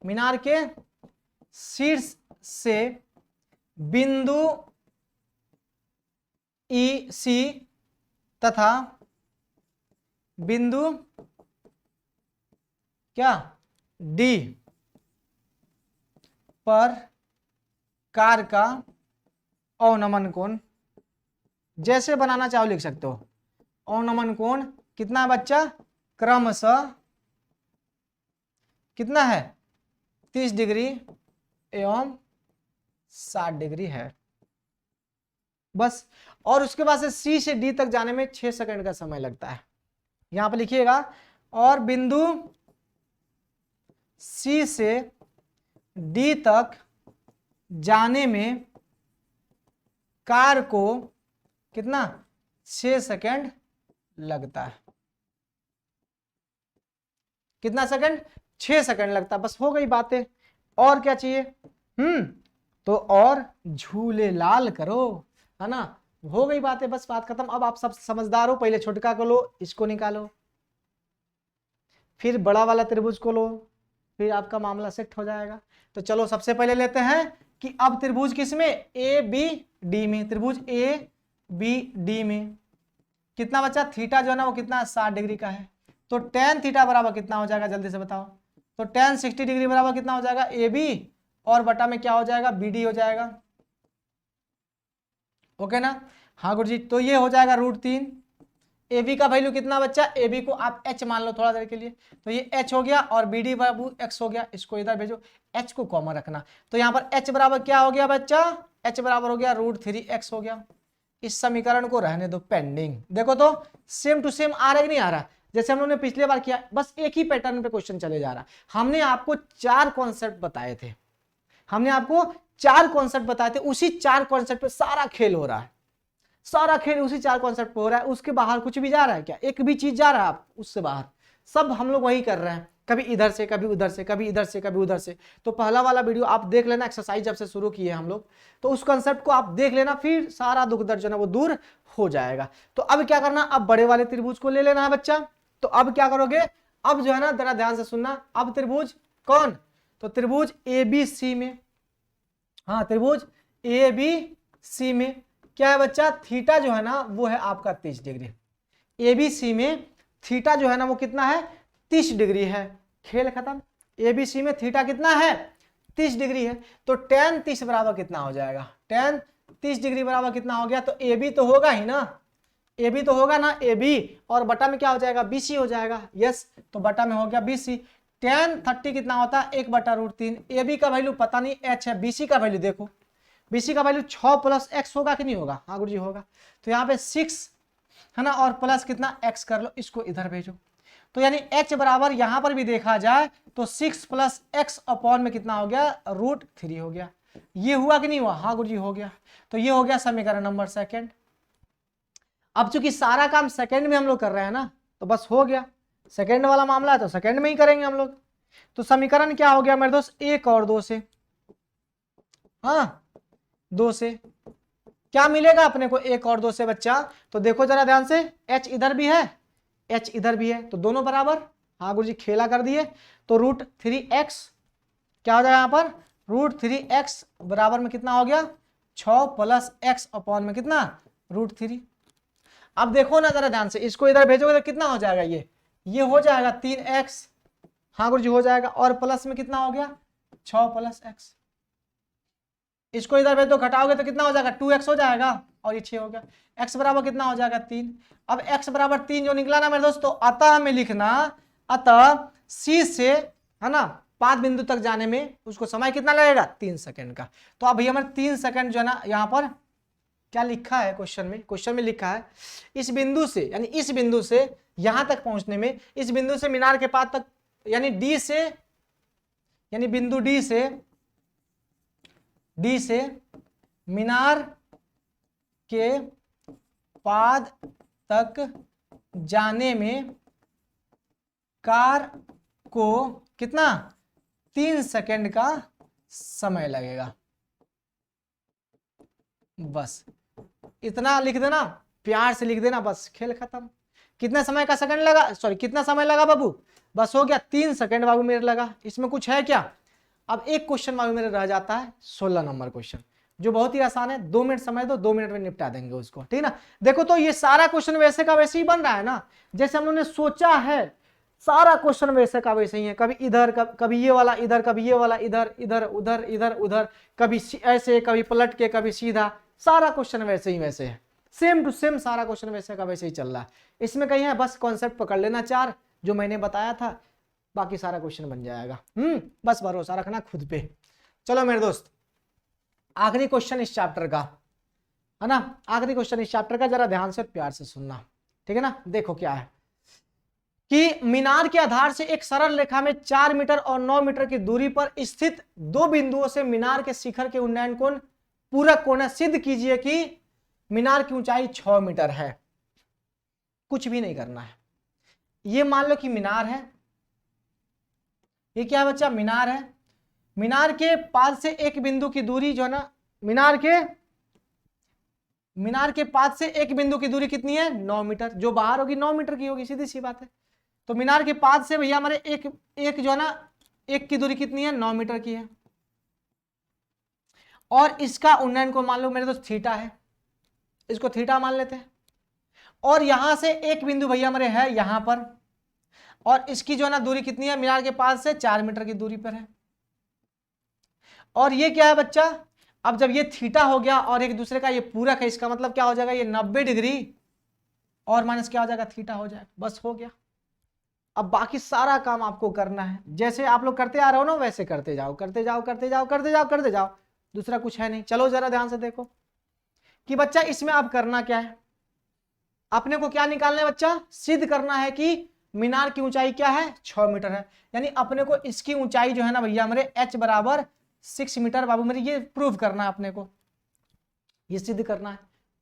मीनार के शीर्ष से बिंदु ई सी तथा बिंदु क्या डी पर कार का अवनमन कोण, जैसे बनाना चाहो लिख सकते हो। अवनमन कोण कितना है बच्चा, क्रमशः कितना है, 30 डिग्री एवं 60 डिग्री है, बस। और उसके बाद से सी से डी तक जाने में 6 सेकंड का समय लगता है, यहां पर लिखिएगा। और बिंदु सी से डी तक जाने में कार को कितना, 6 सेकंड लगता है, कितना सेकंड, 6 सेकंड लगता है, बस हो गई बातें, और क्या चाहिए। तो और झूले लाल करो, है ना। हो गई बातें, बस बात खत्म। अब आप सब समझदार हो, पहले छोटका को लो, इसको निकालो, फिर बड़ा वाला त्रिभुज को लो, फिर आपका मामला सेट हो जाएगा। तो चलो सबसे पहले लेते हैं कि अब त्रिभुज किसमें, ए बी डी में, त्रिभुज ए बी डी में कितना बच्चा, थीटा जो है ना वो कितना 60 डिग्री का है। तो टेन थीटा बराबर कितना हो जाएगा, जल्दी से बताओ। तो टेन 60 डिग्री बराबर कितना हो जाएगा, ए बी, और बटा में क्या हो जाएगा, बी डी हो जाएगा। ओके ना। हाँ गुरु जी, तो ये हो जाएगा √3। ए बी का वैल्यू कितना बच्चा, ए बी को आप एच मान लो थोड़ा देर के लिए, तो ये एच हो गया, और बी डी बाबू एक्स हो गया। इसको इधर भेजो, एच को कॉमन रखना। तो यहाँ पर एच बराबर क्या हो गया बच्चा, एच बराबर हो गया √3x हो गया। इस समीकरण को रहने दो पेंडिंग। देखो तो सेम टू सेम आ रहा है कि नहीं आ रहा, जैसे हम लोगों ने पिछले बार किया, बस एक ही पैटर्न पे क्वेश्चन चले जा रहा। हमने आपको 4 कॉन्सेप्ट बताए थे, हमने आपको 4 कॉन्सेप्ट बताए थे, उसी 4 कॉन्सेप्ट पे सारा खेल हो रहा है, सारा खेल उसी 4 कॉन्सेप्ट पे हो रहा है। उसके बाहर कुछ भी जा रहा है क्या, एक भी चीज जा रहा है आप उससे बाहर, सब हम लोग वही कर रहे हैं, कभी इधर से कभी उधर से, कभी इधर से कभी उधर से। तो पहला वाला वीडियो आप देख लेना, एक्सरसाइज जब से शुरू किए हम लोग, तो उस कॉन्सेप्ट को आप देख लेना, फिर सारा दुख दर्द जो है वो दूर हो जाएगा। तो अब क्या करना, अब बड़े वाले त्रिभुज को ले लेना है बच्चा। तो अब क्या करोगे, अब जो है ना जरा ध्यान से सुनना, अब त्रिभुज कौन, तो त्रिभुज ए बी सी में, हाँ त्रिभुज ए बी सी में क्या है बच्चा, थीटा जो है ना वो है आपका 30 डिग्री। ए बी सी में थीटा जो है ना वो कितना है, 30 डिग्री है। खेल खत्म। ए बी सी में थीटा कितना है, 30 डिग्री है। तो tan 30 बराबर कितना हो जाएगा, tan 30 डिग्री बराबर कितना हो गया, तो ए बी तो होगा ही ना, ए बी तो होगा ना, ए बी, और बटा में क्या हो जाएगा, बी सी हो जाएगा। यस, तो बटा में हो गया बी सी। tan 30 कितना होता है, 1/√3। ए बी का वैल्यू पता नहीं एच है, बी सी का वैल्यू देखो, बीसी का वैल्यू 6 + x होगा कि नहीं होगा, हाँ गुरुजी होगा। तो यहाँ पे 6 है ना, और प्लस कितना x कर लो, इसको इधर भेजो। तो यानी h बराबर यहाँ पर भी देखा जाए तो 6 + x अपॉन में कितना हो गया, √3 हो गया। ये हुआ कि नहीं हुआ, हाँ गुरुजी हो गया। तो ये हो गया समीकरण नंबर 2। अब चूंकि सारा काम सेकंड में हम लोग कर रहे हैं ना, तो बस हो गया, सेकंड वाला मामला है तो सेकंड में ही करेंगे हम लोग। तो समीकरण क्या हो गया मेरे दोस्त, 1 और 2 से, हाँ 2 से क्या मिलेगा अपने को, 1 और 2 से बच्चा। तो देखो जरा ध्यान से, h इधर भी है, h इधर भी है, तो दोनों बराबर, हाँ गुरुजी खेला कर दिए। तो √3x क्या हो जाएगा यहाँ पर, √3x बराबर में कितना हो गया, 6 + x अपॉन में कितना, √3। अब देखो ना जरा ध्यान से, इसको इधर भेजोगे तो कितना हो जाएगा, ये हो जाएगा 3x, हाँ गुरुजी हो जाएगा, और प्लस में कितना हो गया, 6 + x। इसको इधर भेज दो, घटाओगे तो कितना हो जाएगा, 2x हो जाएगा, और ये 6 हो गया। x बराबर कितना हो जाएगा, 3। अब x बराबर 3 जो निकला ना मेरे दोस्तों, अतः हमें लिखना, अतः c से है ना 5 बिंदु तक जाने में उसको समय कितना लगेगा, 3 सेकंड का। तो अब भैया हमारे 3 सेकंड जो है ना, यहाँ पर क्या लिखा है क्वेश्चन में लिखा है, इस बिंदु से, यानी इस बिंदु से यहां तक पहुंचने में, इस बिंदु से मीनार के पास तक, यानी डी से, यानी बिंदु डी से मीनार के पाद तक जाने में कार को कितना, 3 सेकंड का समय लगेगा। बस इतना लिख देना, प्यार से लिख देना, बस खेल खत्म। कितना समय का सेकंड लगा, सॉरी कितना समय लगा बाबू, बस हो गया 3 सेकंड बाबू मेरे लगा। इसमें कुछ है क्या। अब एक क्वेश्चन बाबू मेरे रह जाता है, 16 नंबर क्वेश्चन, जो बहुत ही आसान है, 2 मिनट समय दो, 2 मिनट में निपटा देंगे उसको, ठीक ना। देखो तो ये सारा क्वेश्चन वैसे का वैसे ही बन रहा है ना, जैसे हम लोगों ने सोचा है, सारा क्वेश्चन वैसे का वैसे ही है। कभी इधर, कभी ये वाला इधर, कभी ये वाला इधर, इधर उधर, इधर उधर, कभी ऐसे, कभी पलट के, कभी सीधा, सारा क्वेश्चन वैसे ही वैसे है, सेम टू सेम सारा क्वेश्चन वैसे का वैसे ही चल रहा है। इसमें कहीं है, बस कॉन्सेप्ट पकड़ लेना 4 जो मैंने बताया था, बाकी सारा क्वेश्चन बन जाएगा। बस भरोसा रखना खुद पे। चलो मेरे दोस्त, आखिरी क्वेश्चन इस चैप्टर का है ना, आखिरी क्वेश्चन इस चैप्टर का, जरा ध्यान से प्यार से सुनना, ठीक है ना। देखो क्या है कि मीनार के आधार से एक सरल रेखा में 4 मीटर और 9 मीटर की दूरी पर स्थित 2 बिंदुओं से मीनार के शिखर के उन्नयन कोण पूरक कोण है। सिद्ध कीजिए कि मीनार की ऊंचाई 6 मीटर है। कुछ भी नहीं करना है, ये मान लो कि मीनार है, ये क्या है बच्चा, मीनार है। मीनार के पास से एक बिंदु की दूरी जो है ना, मीनार के पास से एक बिंदु की दूरी कितनी है 9 मीटर, जो बाहर होगी 9 मीटर की होगी, सीधी सी बात है। तो मीनार के पास से भैया हमारे एक जो है ना, एक की दूरी कितनी है 9 मीटर की है, और इसका उन्नयन को मान लो मेरे दोस्त थीटा है, इसको थीटा मान लेते हैं। और यहां से एक बिंदु भैया हमारे है यहां पर, और इसकी जो है ना दूरी कितनी है मीनार के पास से 4 मीटर की दूरी पर है। और ये क्या है बच्चा, अब जब ये थीटा हो गया और एक दूसरे का ये पूरक है, इसका मतलब क्या हो जाएगा, ये 90 डिग्री और माइनस क्या हो जाएगा थीटा हो जाएगा, बस हो गया। अब बाकी सारा काम आपको करना है, जैसे आप लोग करते आ रहे हो ना वैसे करते जाओ करते जाओ करते जाओ करते जाओ करते जाओ, दूसरा कुछ है नहीं। चलो जरा ध्यान से देखो कि बच्चा इसमें आप करना क्या है, अपने को क्या निकालना है बच्चा, सिद्ध करना है कि मीनार की ऊंचाई क्या है 6 मीटर है, यानी अपने को इसकी ऊंचाई जो है ना भैया हमारे h बराबर 6 मीटर बाबू मेरे, ये प्रूव करना है अपने को, ये सिद्ध करना है।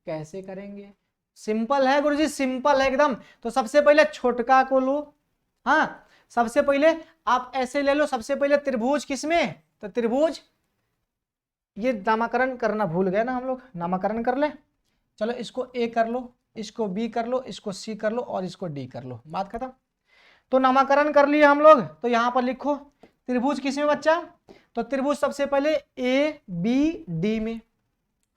कैसे करेंगे, सिंपल है गुरुजी, सिंपल है एकदम। तो सबसे पहले छोटका को लो, हाँ सबसे पहले आप ऐसे ले लो, सबसे पहले त्रिभुज किसमें, तो त्रिभुज, ये नामकरण करना भूल गए ना हम लोग, नामकरण कर ले। चलो इसको ए कर लो, इसको बी कर लो, इसको सी कर लो और इसको डी कर लो, बात खत्म। तो नामकरण कर लिए हम लोग, तो यहां पर लिखो त्रिभुज किसमें बच्चा, तो त्रिभुज सबसे पहले ए बी डी में,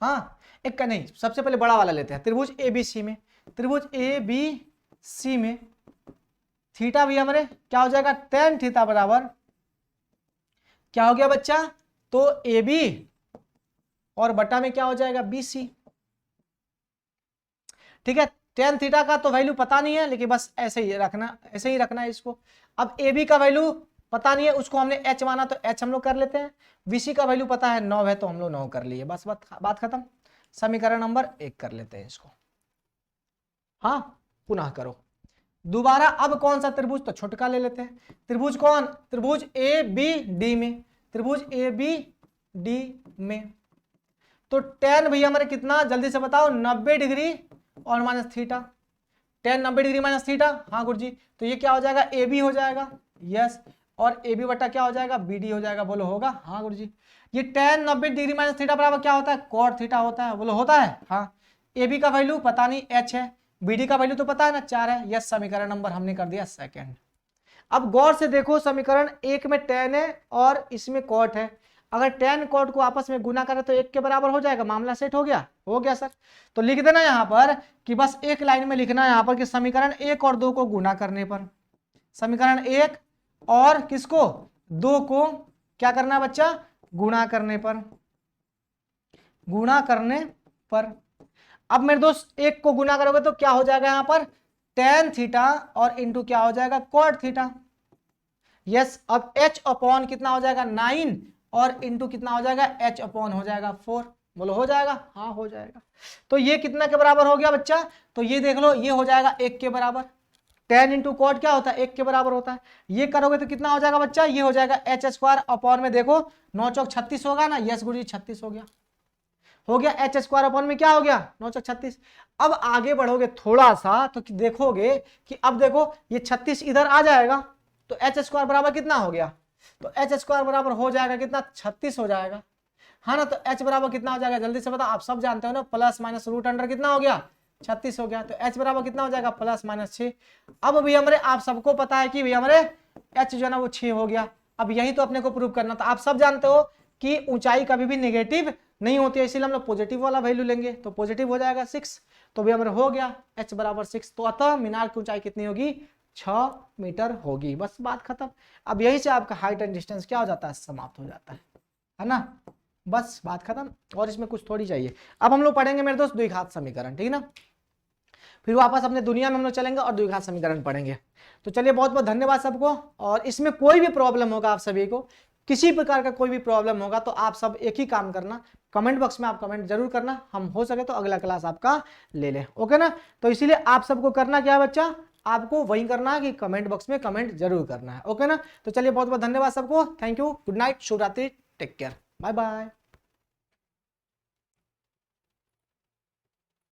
हाँ एक का नहीं, सबसे पहले बड़ा वाला लेते हैं, त्रिभुज ए बी सी में, त्रिभुज ए बी सी में थीटा भी हमारे क्या हो जाएगा tan थीटा बराबर क्या हो गया बच्चा, तो ए बी और बटा में क्या हो जाएगा बी सी, ठीक है। tan थीटा का तो वैल्यू पता नहीं है, लेकिन बस ऐसे ही रखना, ऐसे ही रखना है इसको। अब ए बी का वैल्यू पता नहीं है, उसको हमने h माना तो h हम लोग कर लेते हैं, बीसी का वैल्यू पता है 9 है तो हम लोग 9 कर लिए, बस बात खत्म। समीकरण नंबर 1 कर लेते हैं इसको, हाँ पुनः करो दोबारा। अब कौन सा त्रिभुज, तो छोटका ले लेते हैं, त्रिभुज कौन, त्रिभुज ए बी डी में, त्रिभुज ए बी डी में। तो tan भैया हमारे कितना जल्दी से बताओ 90 डिग्री और minus theta, tan 90 degree minus theta, हाँ गुरुजी। तो ये क्या हो जाएगा ए बी हो जाएगा, यस, और ए बी बटा क्या हो जाएगा बी डी हो जाएगा, बोलो होगा, हाँ गुरुजी। ये tan 90 डिग्री माइनस थीटा बराबर क्या होता है cot थीटा होता है, बोलो होता है, हाँ। ए बी का वैल्यू पता नहीं h है, बी डी का वैल्यू तो पता है ना 4 है, यस समीकरण नंबर हमने कर दिया सेकंड। अब गौर से देखो समीकरण 1 में tan है और इसमें cot है, अगर tan cot को आपस में गुना करें तो 1 के बराबर हो जाएगा, मामला सेट हो गया, हो गया सर। तो लिख देना यहाँ पर कि बस एक लाइन में लिखना है यहाँ पर कि समीकरण 1 और 2 को गुना करने पर, समीकरण 1 और किसको 2 को क्या करना है बच्चा, गुणा करने पर, गुणा करने पर। अब मेरे दोस्त 1 को गुना करोगे तो क्या हो जाएगा यहाँ पर tan थीटा और इंटू क्या हो जाएगा cot थीटा, यस। अब h अपॉन कितना हो जाएगा 9 और इंटू कितना हो जाएगा h अपॉन हो जाएगा 4, बोलो हो जाएगा, हाँ हो जाएगा। तो ये कितना के बराबर हो गया बच्चा, तो ये देख लो ये हो जाएगा 1 के बराबर, tan इंटू कॉट क्या होता है 1 के बराबर होता है। ये करोगे तो कितना हो जाएगा बच्चा, ये हो जाएगा एच स्क्वायर अपॉन में देखो 9 चौक 36 होगा ना, यस गुरुजी 36 हो गया, हो गया एच स्क्वायर अपॉन में क्या हो गया 9 चौक 36। अब आगे बढ़ोगे थोड़ा सा तो देखोगे कि अब देखो ये 36 इधर आ जाएगा तो एच स्क्वायर बराबर कितना हो गया, तो एच स्क्वायर बराबर हो जाएगा कितना 36 हो जाएगा, हाँ ना। तो h बराबर कितना हो जाएगा जल्दी से बताओ, आप सब जानते हो ना, प्लस माइनस रूट अंडर कितना हो गया 36 हो गया, तो h बराबर कितना हो जाएगा प्लस माइनस 6। अब भी हमारे आप सबको पता है कि भैया हमारे h जो है ना वो 6 हो गया। अब यही तो अपने को प्रूव करना था, आप सब जानते हो कि ऊंचाई कभी भी नेगेटिव नहीं होती है, इसीलिए हम लोग पॉजिटिव वाला वैल्यू लेंगे, तो पॉजिटिव हो जाएगा 6, तो भी हमारे हो गया h बराबर 6। तो अतः मीनार की ऊंचाई कितनी होगी 6 मीटर होगी, बस बात खत्म। अब यही से आपका हाइट एंड डिस्टेंस क्या हो जाता है समाप्त हो जाता है ना, बस बात खत्म। और इसमें कुछ थोड़ी चाहिए। अब हम लोग पढ़ेंगे मेरे दोस्त द्विघात समीकरण, ठीक ना, फिर वापस अपने दुनिया में हम लोग चलेंगे और द्विघात समीकरण पढ़ेंगे। तो चलिए बहुत बहुत धन्यवाद सबको। और इसमें कोई भी प्रॉब्लम होगा आप सभी को, किसी प्रकार का कोई भी प्रॉब्लम होगा तो आप सब एक ही काम करना, कमेंट बॉक्स में आप कमेंट जरूर करना, हम हो सके तो अगला क्लास आपका ले लें, ओके ना। तो इसीलिए आप सबको करना क्या है बच्चा, आपको वही करना है कि कमेंट बॉक्स में कमेंट जरूर करना है, ओके ना। तो चलिए बहुत बहुत धन्यवाद सबको, थैंक यू, गुड नाइट, शुभ रात्रि, टेक केयर, बाय बाय।